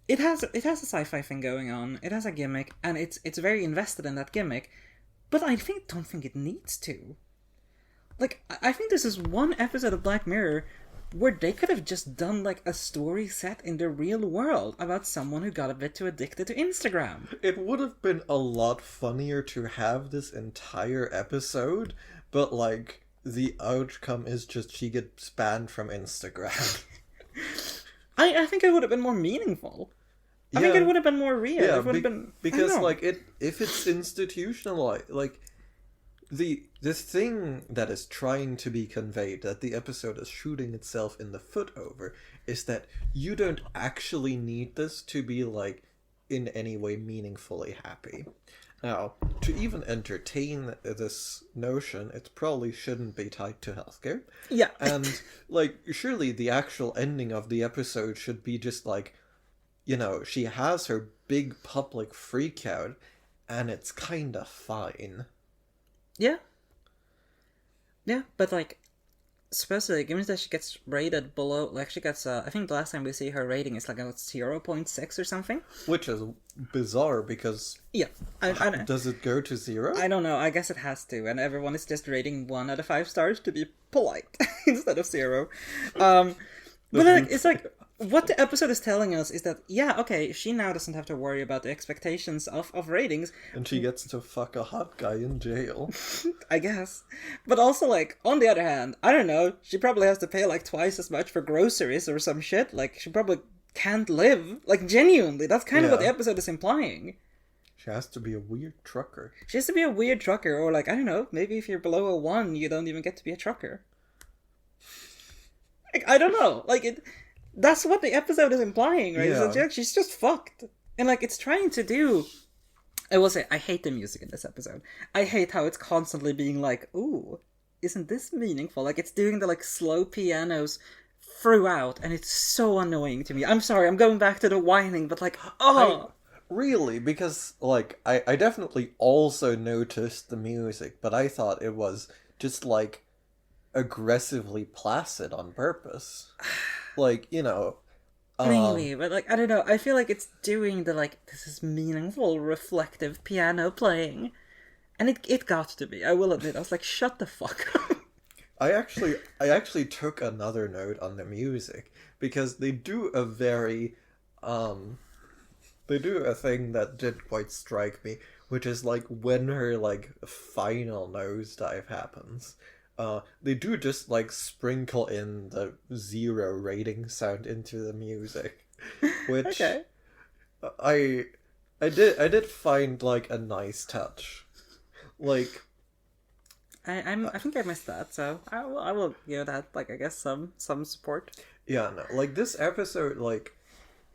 it has a sci-fi thing going on. It has a gimmick and it's very invested in that gimmick, but I don't think it needs to. Like I think this is one episode of Black Mirror where they could have just done like a story set in the real world about someone who got a bit too addicted to Instagram. It would have been a lot funnier to have this entire episode, but like the outcome is just she gets banned from Instagram. I think it would have been more meaningful. I think it would have been more real. Yeah, it would have been because like if it's institutionalized, like the thing that is trying to be conveyed, that the episode is shooting itself in the foot over, is that you don't actually need this to be like in any way meaningfully happy. Now, to even entertain this notion, it probably shouldn't be tied to healthcare. Yeah. And like surely the actual ending of the episode should be just like, you know, she has her big public freak out, and it's kind of fine. Yeah. Yeah, but like, supposedly, given that she gets rated below, like she gets, I think the last time we see her rating is like 0.6 or something. Which is bizarre because... Yeah. I does it go to 0? I don't know, I guess it has to, and everyone is just rating 1 out of 5 stars to be polite instead of 0. But like, it's like, what the episode is telling us is that, yeah, okay, she now doesn't have to worry about the expectations of ratings. And she gets to fuck a hot guy in jail. I guess. But also, like, on the other hand, I don't know, she probably has to pay, like, twice as much for groceries or some shit. Like, she probably can't live. Like, genuinely, that's kind of what the episode is implying. She has to be a weird trucker. She has to be a weird trucker, or, like, I don't know, maybe if you're below a 1, you don't even get to be a trucker. Like, I don't know. Like, that's what the episode is implying, right? Yeah. So she's just fucked. And, like, it's trying to do... I will say, I hate the music in this episode. I hate how it's constantly being like, ooh, isn't this meaningful? Like, it's doing the, like, slow pianos throughout, and it's so annoying to me. I'm sorry, I'm going back to the whining, but, like, oh! Really? Because, like, I definitely also noticed the music, but I thought it was just, like, aggressively placid on purpose. Like, you know... Maybe, but, like, I don't know, I feel like it's doing the, like, this is meaningful, reflective piano playing. And it got to be, I will admit, I was like, shut the fuck up. I actually took another note on the music, because they do a very, they do a thing that did quite strike me, which is, like, when her, like, final nosedive happens. They do just, like, sprinkle in the 0 rating sound into the music, which Okay. I did find, like, a nice touch. Like, I think I missed that, so I will give that, like, I guess some support. yeah, no, like, this episode, like,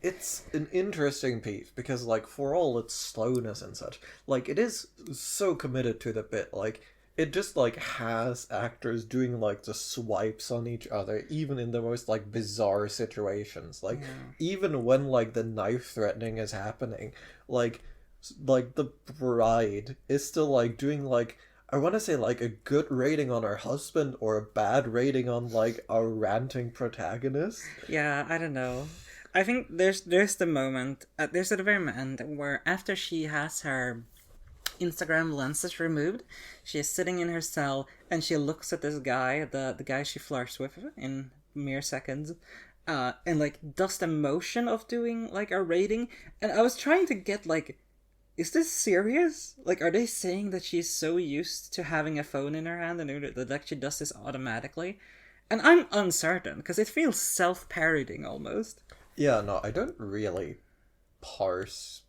it's an interesting piece because, like, for all its slowness and such, like, it is so committed to the bit, like, it just, like, has actors doing, like, the swipes on each other, even in the most, like, bizarre situations. Like, even when, like, the knife threatening is happening, like, the bride is still, like, doing, like, I want to say, like, a good rating on her husband or a bad rating on, like, a ranting protagonist. Yeah, I don't know. I think there's the moment, there's at the very end, where after she has her Instagram lenses removed, she is sitting in her cell and she looks at this guy, the guy she flirts with in mere seconds, and like does the motion of doing like a rating. And I was trying to get like, is this serious? Like, are they saying that she's so used to having a phone in her hand and that like she does this automatically? And I'm uncertain because it feels self-parodying almost. Yeah, no, I didn't really parse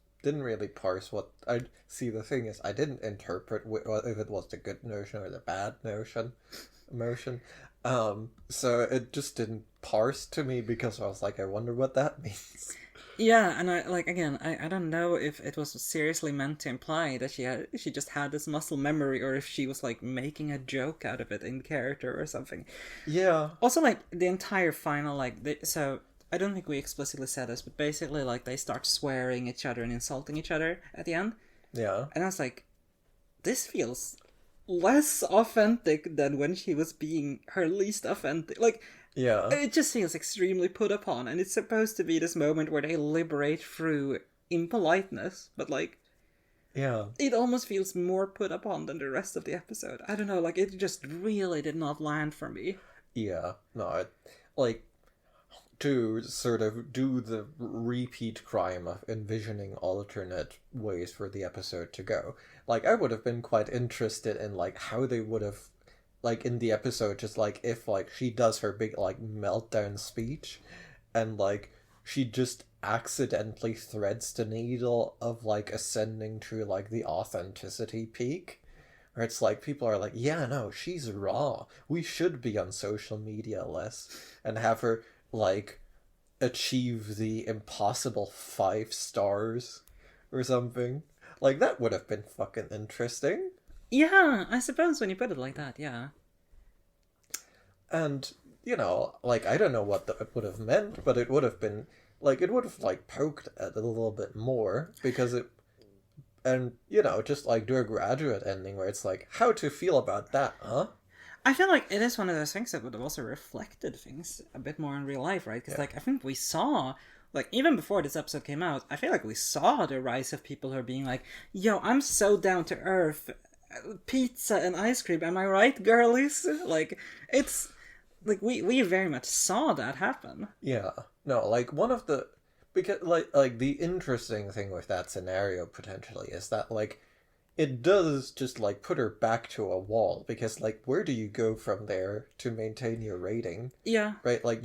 what I see. The thing is, I didn't interpret if it was the good notion or the bad emotion. So it just didn't parse to me because I was like, I wonder what that means. Yeah, and I don't know if it was seriously meant to imply that she just had this muscle memory, or if she was like making a joke out of it in character or something. Yeah. Also, like the entire final, so I don't think we explicitly said this, but basically, like, they start swearing each other and insulting each other at the end. Yeah. And I was like, this feels less authentic than when she was being her least authentic. Like, yeah, it just feels extremely put upon, and it's supposed to be this moment where they liberate through impoliteness, but, like, yeah, it almost feels more put upon than the rest of the episode. I don't know, like, it just really did not land for me. Yeah, no, like, to sort of do the repeat crime of envisioning alternate ways for the episode to go. Like, I would have been quite interested in, like, how they would have, like, in the episode, just, like, if, like, she does her big, like, meltdown speech, and, like, she just accidentally threads the needle of, like, ascending to, like, the authenticity peak. Where it's like, people are like, yeah, no, she's raw. We should be on social media less. And have her, like, achieve the impossible 5 stars or something. Like, that would have been fucking interesting. Yeah, I suppose when you put it like that, yeah. And, you know, like, I don't know what it would have meant, but it would have been, like, it would have, like, poked at it a little bit more, because and, you know, just, like, do a graduate ending where it's like, how to feel about that, huh? I feel like it is one of those things that would have also reflected things a bit more in real life, right? Because, Yeah. like, I think we saw, like, even before this episode came out, I feel like we saw the rise of people who are being like, yo, I'm so down to earth. Pizza and ice cream, am I right, girlies? Like, it's... Like, we very much saw that happen. Yeah. No, like, one of the... Because, like, the interesting thing with that scenario, potentially, is that, like, it does just, like, put her back to a wall, because, like, where do you go from there to maintain your rating? Yeah. Right? Like,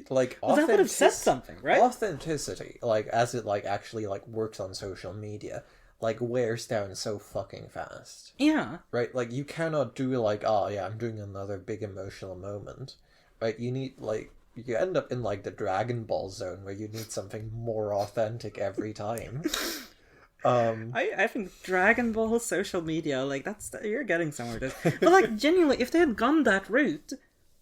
like, Well, that would have said something, right? Authenticity, like, as it, like, actually, like, works on social media, like, wears down so fucking fast. Yeah. Right? Like, you cannot do, like, oh, yeah, I'm doing another big emotional moment. Right? You need, like, you end up in, like, the Dragon Ball zone where you need something more authentic every time. I think Dragon Ball social media, like, you're getting somewhere with this. But, like, genuinely, if they had gone that route,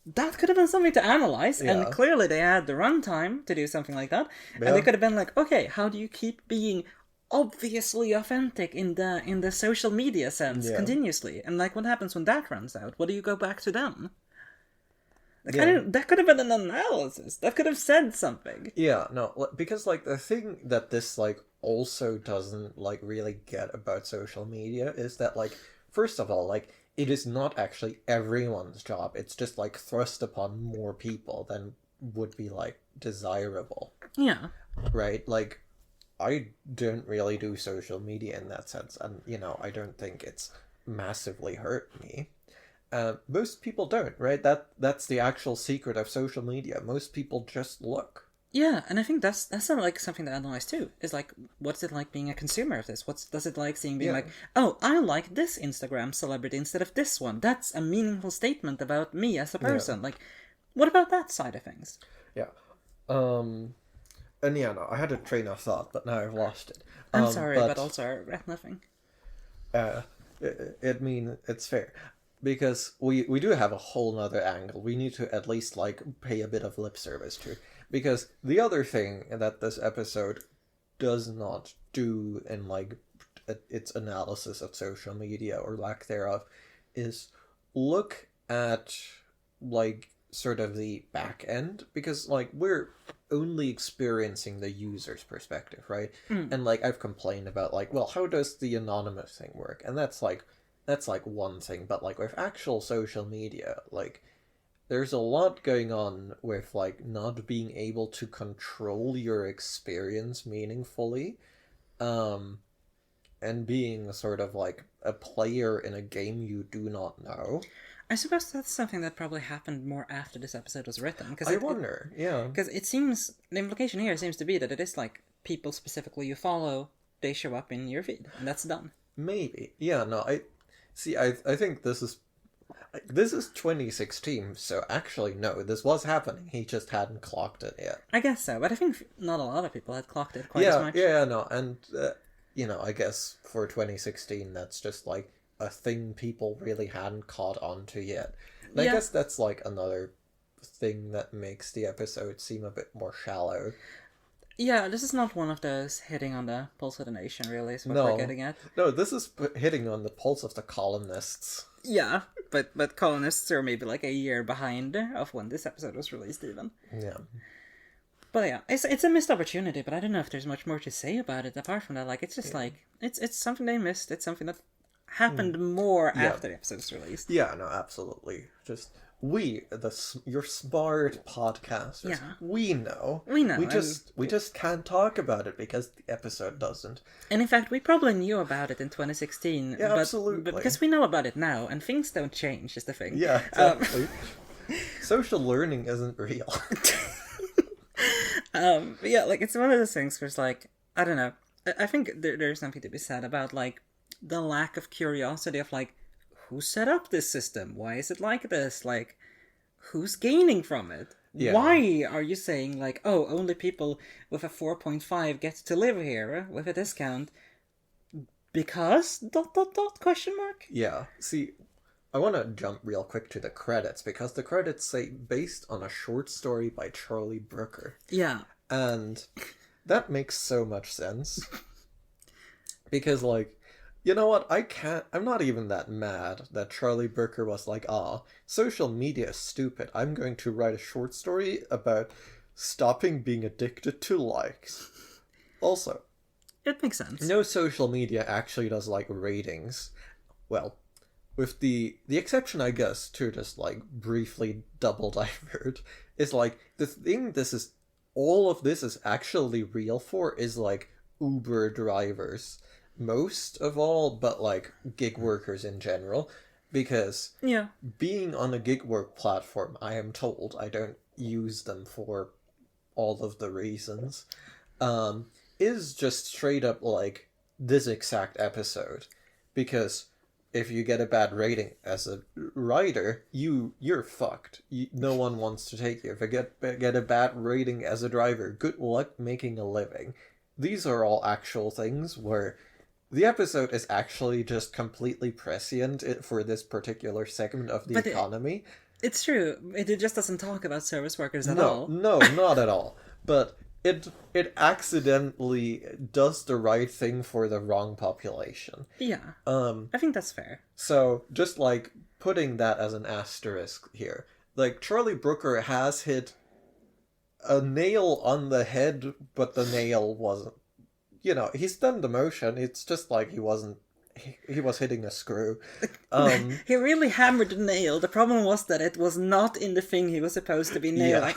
that could have been something to analyze, Yeah. and clearly they had the runtime to do something like that. Yeah. And they could have been like, okay, how do you keep being obviously authentic in the social media sense continuously? And, like, what happens when that runs out? What do you go back to then? Like, that could have been an analysis. That could have said something. Yeah, no, because, like, the thing that this, like, also doesn't, like, really get about social media is that, like, first of all, like, it is not actually everyone's job. It's just, like, thrust upon more people than would be, like, desirable. Yeah. Right? Like, I don't really do social media in that sense, and, you know, I don't think it's massively hurt me. Most people don't, right? That's the actual secret of social media. Most people just look. Yeah, and I think that's like something to analyze too. Is like, what's it like being a consumer of this? Does it like being like, oh, I like this Instagram celebrity instead of this one. That's a meaningful statement about me as a person. Like, what about that side of things? Yeah. And yeah, no, I had a train of thought, but now I've lost it. I'm sorry, but also I regret nothing. It's fair. Because we do have a whole nother angle we need to at least, like, pay a bit of lip service to. Because the other thing that this episode does not do in, like, its analysis of social media, or lack thereof, is look at, like, sort of the back end. Because, like, we're only experiencing the user's perspective, right? And, like, I've complained about, like, well, how does the anonymous thing work? And that's like one thing, but, like, with actual social media, like, there's a lot going on with, like, not being able to control your experience meaningfully, and being sort of like a player in a game you do not know. I suppose that's something that probably happened more after this episode was written. I wonder, yeah. Because it seems, the implication here seems to be that it is like people specifically you follow, they show up in your feed, and that's done. Maybe. Yeah, no, I think this is 2016, so actually, no, this was happening. He just hadn't clocked it yet. I guess so, but I think not a lot of people had clocked it quite as much. Yeah, no, and, you know, I guess for 2016, that's just, like, a thing people really hadn't caught on to yet. And I guess that's, like, another thing that makes the episode seem a bit more shallow. Yeah, this is not one of those hitting on the pulse of the nation, really, is what we're getting at. No, this is hitting on the pulse of the colonists. Yeah, but colonists are maybe like a year behind of when this episode was released, even. Yeah. But yeah, it's a missed opportunity, but I don't know if there's much more to say about it apart from that. Like, it's just like, it's something they missed. It's something that happened more after the episode was released. Yeah, no, absolutely. Just... your smart podcasters, we know. We just can't talk about it because the episode doesn't. And in fact, we probably knew about it in 2016. Yeah, absolutely. But because we know about it now, and things don't change, is the thing. Yeah, exactly. Social learning isn't real. But yeah, like, it's one of those things where it's like, I don't know. I think there's something to be said about, like, the lack of curiosity of, like, who set up this system? Why is it like this? Like, who's gaining from it? Yeah. Why are you saying, like, oh, only people with a 4.5 get to live here with a discount? Because ... question mark? Yeah. See, I want to jump real quick to the credits, because the credits say based on a short story by Charlie Brooker. Yeah. And that makes so much sense. Because, like, you know what? I'm not even that mad that Charlie Brooker was like, social media is stupid. I'm going to write a short story about stopping being addicted to likes. Also, It makes sense. no social media actually does, like, ratings. Well, with the exception, I guess, to just, like, briefly double divert, is, like, the thing all of this is actually real for is, like, Uber drivers. Most of all, but, like, gig workers in general. Because Yeah. being on a gig work platform, I am told, I don't use them for all of the reasons, is just straight up, like, this exact episode. Because if you get a bad rating as a writer, you're fucked. No one wants to take you. If you get a bad rating as a driver, good luck making a living. These are all actual things where the episode is actually just completely prescient for this particular segment of the economy. It's true. It just doesn't talk about service workers at No, all. no, not at all. But it accidentally does the right thing for the wrong population. Yeah. I think that's fair. So, just, like, putting that as an asterisk here. Like, Charlie Brooker has hit a nail on the head, but the nail wasn't. You know, he's done the motion. It's just like he was hitting a screw. He really hammered the nail. The problem was that it was not in the thing he was supposed to be nailing.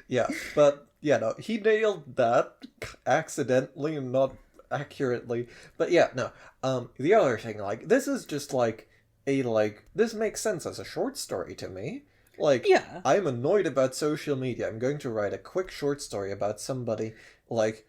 Yeah, but, no, he nailed that accidentally and not accurately. But yeah, no. The other thing, like, this is just, like, this makes sense as a short story to me. Like, yeah. I'm annoyed about social media. I'm going to write a quick short story about somebody, like,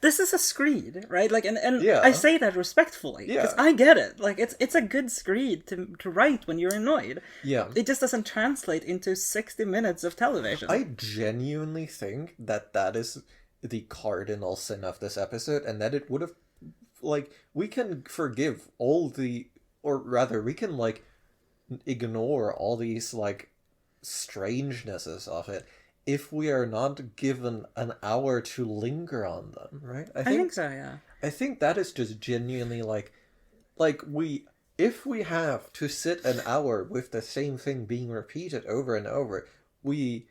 This is a screed, right? Like, and yeah. I say that respectfully because I get it. Like, it's a good screed to write when you're annoyed. Yeah, it just doesn't translate into 60 minutes of television. I genuinely think that is the cardinal sin of this episode, and that it would have, like, we can forgive or rather, we can, like, ignore all these, like, strangenesses of it if we are not given an hour to linger on them, right? I think so, yeah. I think that is just genuinely, if we have to sit an hour with the same thing being repeated over and over, we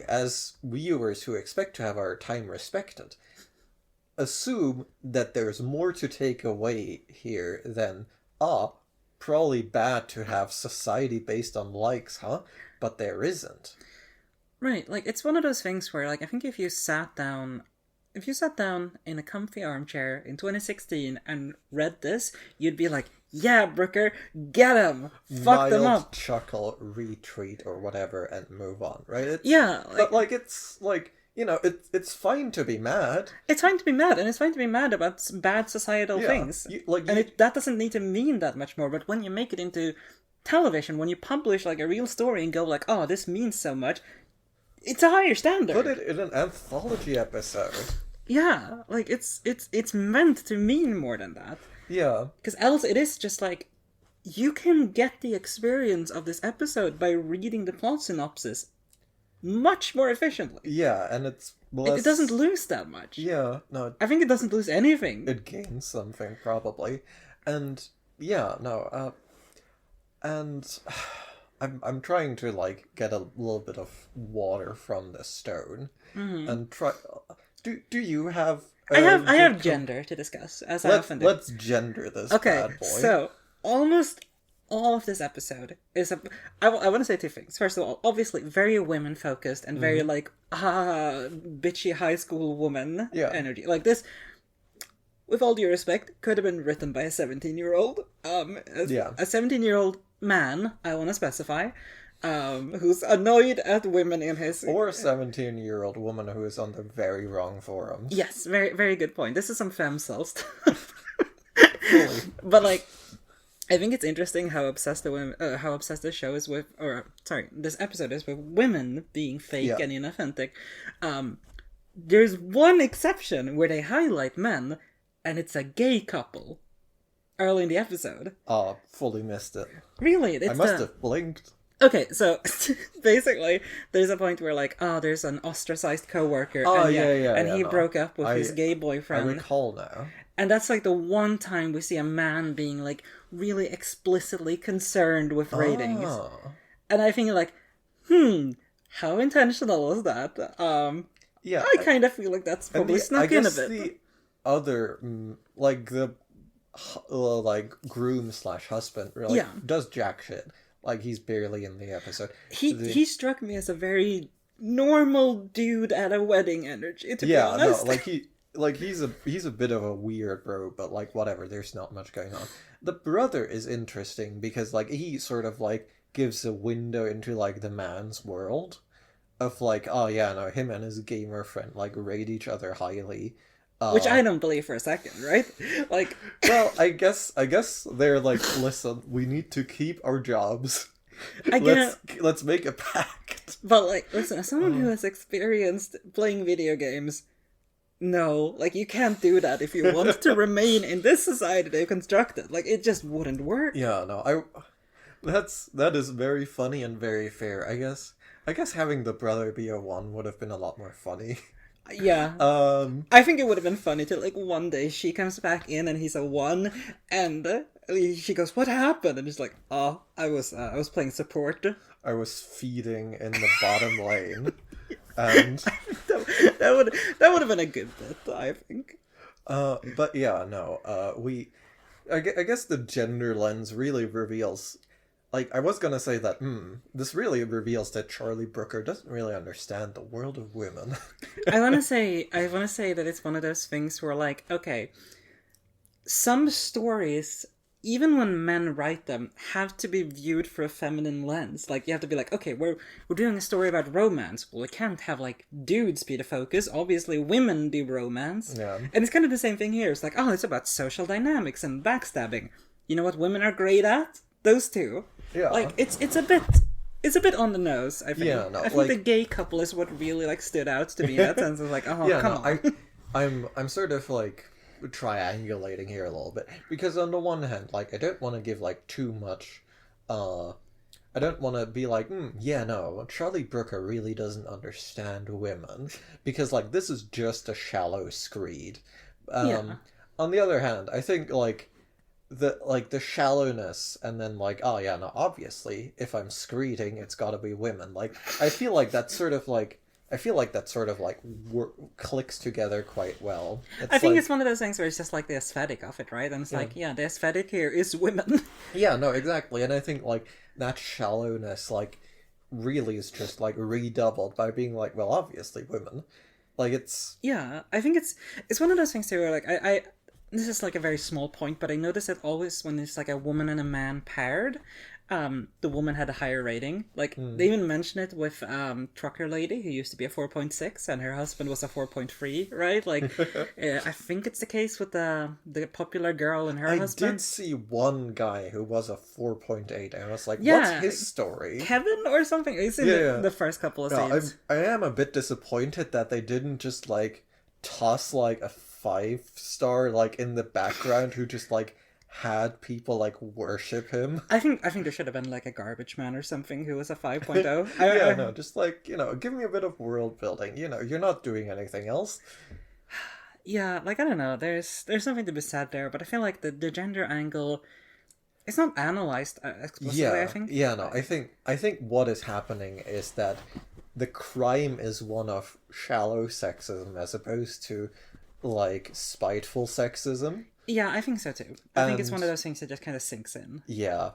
as viewers who expect to have our time respected, assume that there's more to take away here than, probably bad to have society based on likes, huh? But there isn't. Right, like, it's one of those things where, like, I think if you sat down in a comfy armchair in 2016 and read this, you'd be like, yeah, Brooker, get him! Fuck them up! Chuckle, retweet, or whatever, and move on, right? It's fine to be mad. It's fine to be mad, and it's fine to be mad about bad societal things. That doesn't need to mean that much more, but when you make it into television, when you publish, like, a real story and go, like, oh, this means so much, it's a higher standard. Put it in an anthology episode. Yeah, like, it's meant to mean more than that. Yeah. Because else it is just like, you can get the experience of this episode by reading the plot synopsis much more efficiently. Yeah, and it's less... It doesn't lose that much. Yeah, no. I think it doesn't lose anything. It gains something, probably. And, yeah, no, and... I'm trying to, like, get a little bit of water from the stone, and try... Do you have... I have gender to discuss, as I often do. Let's gender this bad boy. So, almost all of this episode is... I want to say two things. First of all, obviously, very women-focused and very, like, bitchy high school woman energy. Like, this, with all due respect, could have been written by a 17-year-old. A 17-year-old man, I want to specify, who's annoyed at women in his... Or a 17-year-old woman who is on the very wrong forums. Yes, very, very good point. This is some femcel stuff. But, like, I think it's interesting how obsessed this show is with, this episode is with women being fake and inauthentic. There's one exception where they highlight men, and it's a gay couple. Early in the episode. Oh, fully missed it. Really? I must have blinked. Okay, so basically, there's a point where like, oh, there's an ostracized coworker, Oh, and yeah, and he no. broke up with his gay I boyfriend, recall now. and that's like the one time we see a man being like really explicitly concerned with ratings, Oh. and I think like, how intentional was that? Yeah, I kind of feel like that's probably snuck in a bit. The other, like the, like groom slash husband, really does jack shit. Like he's barely in the episode. He struck me as a very normal dude at a wedding energy. To be honest. No, he's a bit of a weird bro, but like whatever. There's not much going on. The brother is interesting because like he sort of like gives a window into like the man's world. Of like, oh yeah, no, him and his gamer friend like rate each other highly, which I don't believe for a second, right? Like, well, I guess they're like, listen, we need to keep our jobs. Let's make a pact. But like, listen, as someone who has experienced playing video games, no, like you can't do that if you want to remain in this society they've constructed. Like, it just wouldn't work. Yeah, no, that is very funny and very fair. I guess having the brother be a 1 would have been a lot more funny. Yeah. I think it would have been funny to like one day she comes back in and he's a 1 and she goes, "What happened?" And he's like, "Oh, I was playing support. I was feeding in the bottom lane." And that would have been a good bit, I think. But yeah, no. I guess the gender lens really reveals. Like, I was gonna say that, this really reveals that Charlie Brooker doesn't really understand the world of women. I wanna say that it's one of those things where, like, okay, some stories, even when men write them, have to be viewed through a feminine lens. Like, you have to be like, okay, we're doing a story about romance. Well, we can't have, like, dudes be the focus. Obviously, women do romance. Yeah. And it's kind of the same thing here. It's like, oh, it's about social dynamics and backstabbing. You know what women are great at? Those two. Yeah. Like, it's a bit on the nose, I think. Yeah, no, I think the gay couple is what really, like, stood out to me in that sense. Of like, oh, yeah, come on. I'm sort of, like, triangulating here a little bit. Because on the one hand, like, I don't want to give, like, too much, I don't want to be like, yeah, no, Charlie Brooker really doesn't understand women. Because, like, this is just a shallow screed. Yeah. On the other hand, I think, like, the shallowness and then like, oh yeah, no, obviously if I'm screeding it's gotta be women, like I feel like that sort of like clicks together quite well. I think it's one of those things where it's just like the aesthetic of it, right? And it's like, yeah, the aesthetic here is women. Yeah, no, exactly. And I think like that shallowness like really is just like redoubled by being like, well, obviously women. Like it's I think it's one of those things too where like I this is like a very small point, but I notice it always when it's like a woman and a man paired, the woman had a higher rating. Like they even mention it with Trucker Lady, who used to be a 4.6 and her husband was a 4.3, right? Like I think it's the case with the popular girl and her husband. I did see one guy who was a 4.8 and I was like, what's his story? Kevin or something? It's in the first couple of scenes. I am a bit disappointed that they didn't just like toss like a 5-star like in the background who just like had people like worship him. I think there should have been like a garbage man or something who was a 5.0. No, just like, give me a bit of world building. You're not doing anything else. Yeah, like I don't know. There's something to be said there, but I feel like the gender angle, it's not analyzed explicitly. I think. Yeah, no. I think what is happening is that the crime is one of shallow sexism as opposed to like spiteful sexism. Yeah, I think so too. I think it's one of those things that just kind of sinks in. Yeah,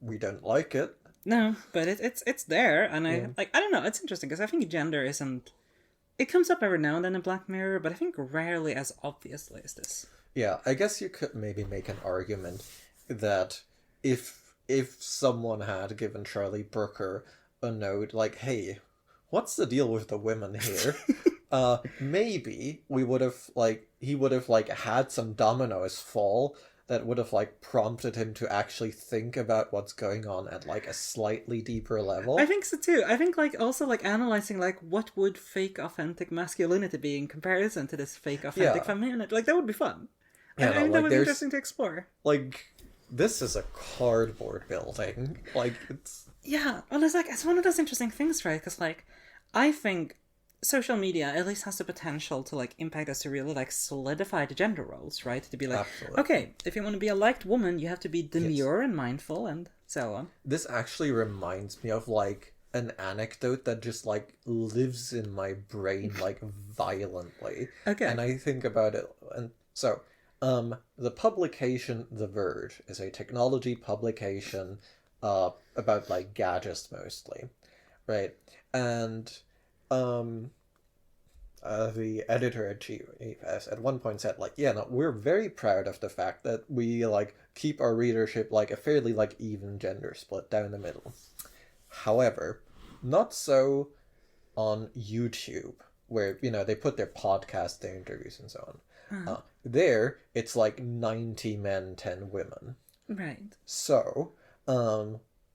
we don't like it. No, but it's there, and I don't know. It's interesting because I think gender isn't. It comes up every now and then in Black Mirror, but I think rarely as obviously as this. Yeah, I guess you could maybe make an argument that if someone had given Charlie Brooker a note like, "Hey, what's the deal with the women here?" Maybe he would have like had some dominoes fall that would have like prompted him to actually think about what's going on at like a slightly deeper level. I think so too. I think like also like analyzing like what would fake authentic masculinity be in comparison to this fake authentic femininity. Like that would be fun. Yeah, I think that would be interesting to explore. Like this is a cardboard building. Like, it's... Yeah, well, it's one of those interesting things, right? Because, like, I think social media at least has the potential to, like, impact us to really, like, solidify the gender roles, right? To be like, Absolutely. okay, if you want to be a liked woman, you have to be demure and mindful and so on. This actually reminds me of, like, an anecdote that just, like, lives in my brain, like, violently. Okay. And I think about it, and so, the publication The Verge is a technology publication, about, like, gadgets mostly, right? And, the editor-in-chief has at one point said, like, yeah, no, we're very proud of the fact that we, like, keep our readership, like, a fairly, like, even gender split down the middle. However, not so on YouTube, where, you know, they put their podcast, their interviews, and so on. There, it's like 90 men, 10 women. Right. So,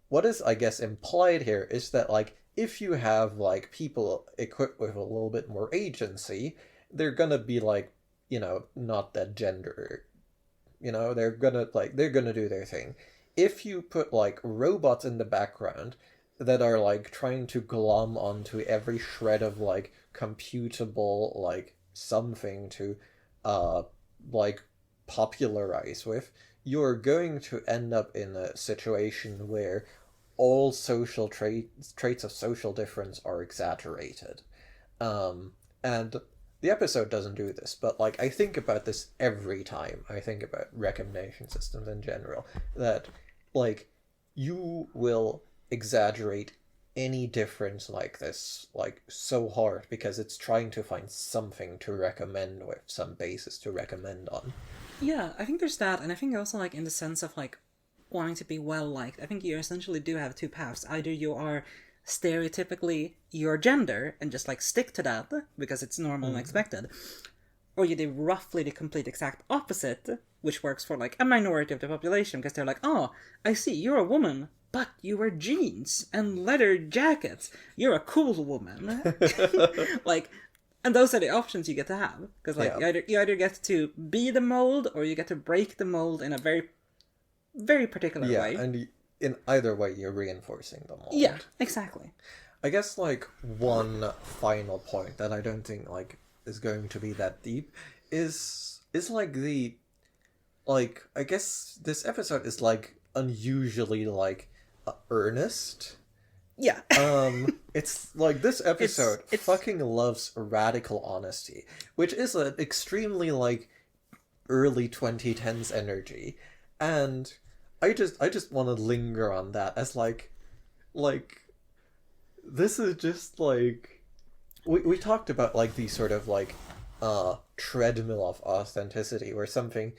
what is, I guess, implied here is that, like, if you have, like, people equipped with a little bit more agency, they're gonna be, like, you know, not that gender, you know, they're gonna do their thing. If you put, like, robots in the background that are, like, trying to glom onto every shred of, like, computable, like, something to, like, popularize with, you're going to end up in a situation where all social traits of social difference are exaggerated. And the episode doesn't do this, but, like, I think about this every time I think about recommendation systems in general, that, like, you will exaggerate any difference like this, like, so hard because it's trying to find something to recommend with, some basis to recommend on. Yeah, I think there's that, and I think also, like, in the sense of, like, wanting to be well liked, I think you essentially do have two paths. Either you are stereotypically your gender and just, like, stick to that because it's normal and expected, or you do roughly the complete exact opposite, which works for, like, a minority of the population because they're like, oh, I see, you're a woman, but you wear jeans and leather jackets. You're a cool woman. Like, and those are the options you get to have. Because, like, Yeah. you either get to be the mold or you get to break the mold in a very, very particular Yeah, way. and in either way, you're reinforcing the mold. Yeah, exactly. I guess, like, one final point that I don't think, like, is going to be that deep is like the, like, I guess this episode is, like, unusually, like, earnest. Yeah. It's like this episode It's- fucking loves radical honesty, which is an extremely, like, early 2010s energy, and I just want to linger on that as, like, this is just, like, we talked about, like, the sort of, like, treadmill of authenticity where something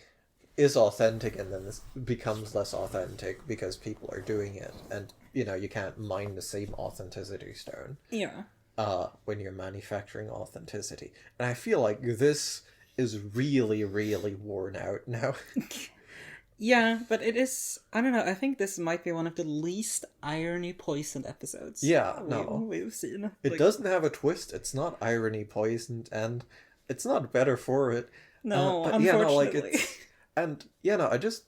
is authentic and then this becomes less authentic because people are doing it, and, you know, you can't mine the same authenticity stone Yeah. when you're manufacturing authenticity. And I feel like this is really, really worn out now. Yeah, but it is, I don't know, I think this might be one of the least irony-poisoned episodes we've seen. It Like, doesn't have a twist, it's not irony poisoned, and it's not better for it. No, but unfortunately. yeah, no, like, it's... And, yeah, no, I just...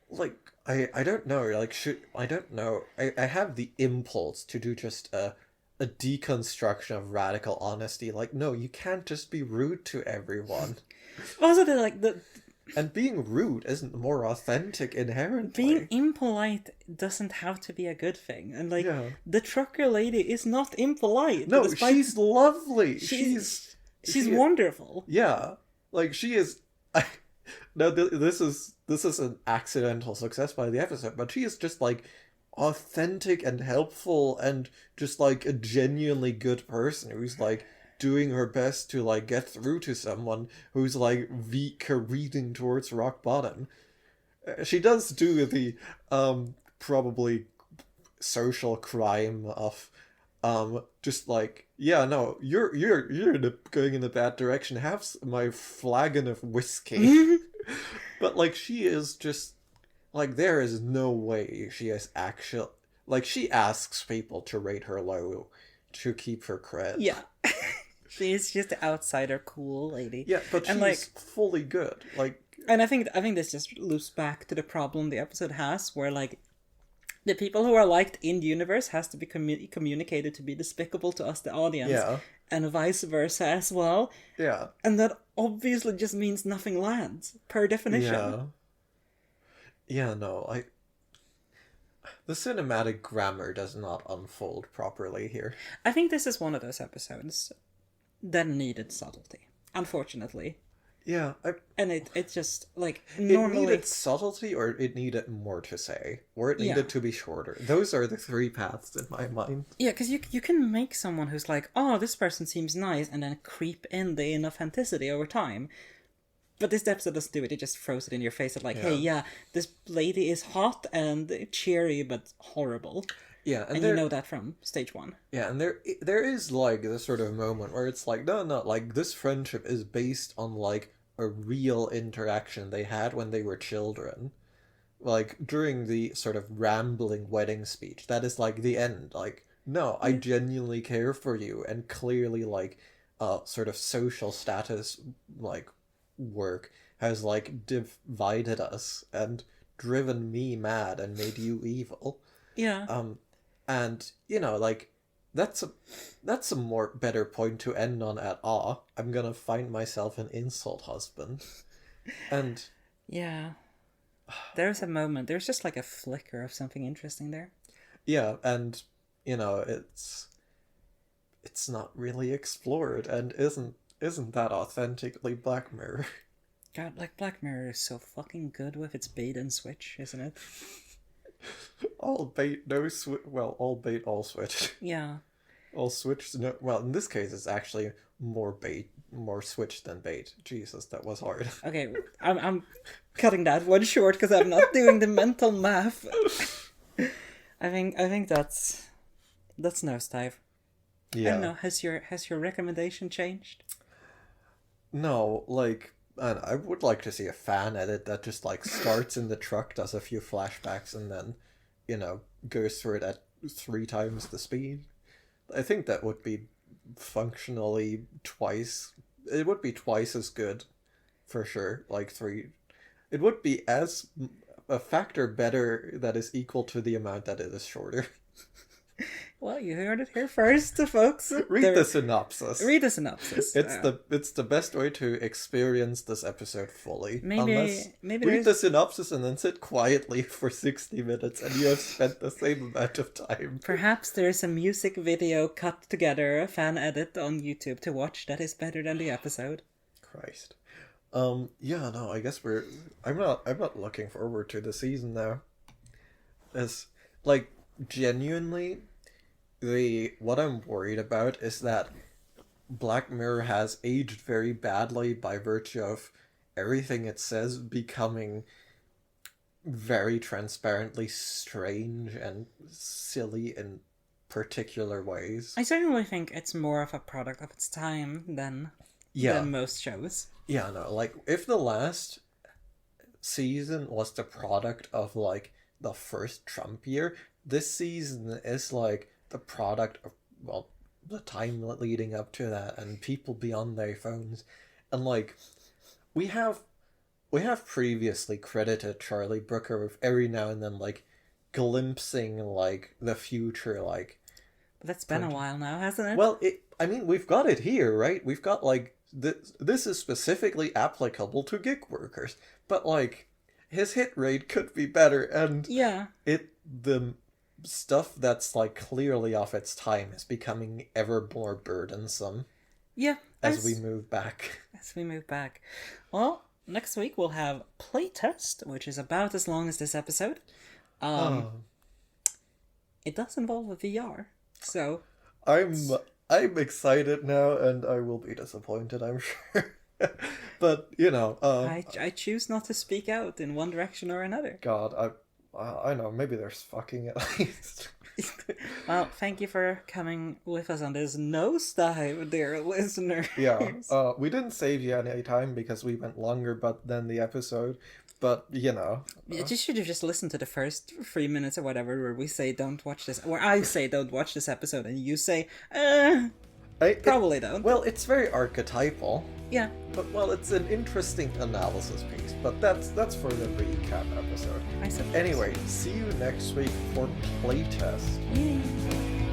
Like, I don't know, like, I don't know. I have the impulse to do just a deconstruction of radical honesty. Like, no, you can't just be rude to everyone. Also, the And being rude isn't more authentic inherently. being impolite doesn't have to be a good thing. And, like, Yeah. the trucker lady is not impolite. No, despite- she's lovely. She's she- wonderful. Yeah, like, she is. No, this is an accidental success by the episode, but she is just, like, authentic and helpful and just, like, a genuinely good person who's, like, doing her best to, like, get through to someone who's, like, careening towards rock bottom. She does do the probably social crime of just, like, yeah, no, you're going in the bad direction. Have my flagon of whiskey. But, like, she is just, like, there is no way she is actual. Like, she asks people to rate her low to keep her cred. Yeah. She's just the outsider cool lady. Yeah, but she's And, like, fully good. Like, And I think this just loops back to the problem the episode has, where like the people who are liked in universe has to be communicated to be despicable to us, the audience, Yeah. and vice versa as well. Yeah. And that obviously just means nothing lands per definition. Yeah. Yeah, no, the cinematic grammar does not unfold properly here. I think this is one of those episodes that needed subtlety, unfortunately. Yeah, And it's just, like, it normally... needed subtlety, or it needed more to say, or it needed to be shorter. Those are the three paths in my mind. Yeah, because you can make someone who's like, oh, this person seems nice, and then creep in the inauthenticity over time. But this episode doesn't do it. It just throws it in your face. It's like, hey, yeah, this lady is hot and cheery, but horrible. Yeah, and you know that from stage 1. Yeah, and there is, like, this sort of moment where it's like, no, like, this friendship is based on, like, a real interaction they had when they were children. Like, during the sort of rambling wedding speech. That is, like, the end. Like, no, I genuinely care for you, and clearly, like, sort of social status, like, work has, like, divided us and driven me mad and made you evil. Yeah. And, you know, like, that's a more better point to end on at all. I'm gonna find myself an insult husband. And... yeah. There's a moment. There's just, like, a flicker of something interesting there. Yeah, and, you know, it's not really explored, and isn't that authentically Black Mirror? God, like, Black Mirror is so fucking good with its bait and switch, isn't it? All bait, no switch. Well, all bait, all switch. Yeah. All switch, no. Well, in this case, it's actually more bait, more switch than bait. Jesus, that was hard. Okay, I'm cutting that one short because I'm not doing the mental math. I think that's Nosedive. Yeah. I don't know. Has your recommendation changed? No, like, I would like to see a fan edit that just, like, starts in the truck, does a few flashbacks, and then, you know, goes through it at 3 times the speed. I think that would be functionally twice. It would be twice as good, for sure. Like, 3. It would be a factor better that is equal to the amount that it is shorter. Well, you heard it here first, folks. Read the synopsis. Read the synopsis. It's the best way to experience this episode fully. Maybe read the synopsis and then sit quietly for 60 minutes, and you have spent the same amount of time. Perhaps there's a music video cut together, a fan edit on YouTube to watch that is better than the episode. Christ. Yeah, no, I guess I'm not looking forward to the season now. As, like, genuinely, what I'm worried about is that Black Mirror has aged very badly by virtue of everything it says becoming very transparently strange and silly in particular ways. I certainly think it's more of a product of its time than most shows. Yeah, no, like, if the last season was the product of, like, the first Trump year, this season is, like, the product of, well, the time leading up to that, and people beyond their phones. And, like, we have previously credited Charlie Brooker with every now and then, like, glimpsing, like, the future, like... But that's been a while now, hasn't it? Well, we've got it here, right? We've got, like, this is specifically applicable to gig workers. But, like, his hit rate could be better, and... yeah. The stuff that's, like, clearly off its time is becoming ever more burdensome. Yeah. As we move back. Well, next week we'll have Playtest, which is about as long as this episode. It does involve a VR, so... I'm excited now, and I will be disappointed, I'm sure. But, you know... I choose not to speak out in one direction or another. God, I know, maybe there's fucking at least. Well, thank you for coming with us on this Nosedive, dear listeners. Yeah, we didn't save you any time because we went longer than the episode, but, you know. You should have just listened to the first 3 minutes or whatever where we say don't watch this, where I say don't watch this episode, and you say, Probably don't. Well, it's very archetypal. Yeah. But, well, it's an interesting analysis piece, but that's for the recap episode. I suppose. Anyway, see you next week for playtest. Yay.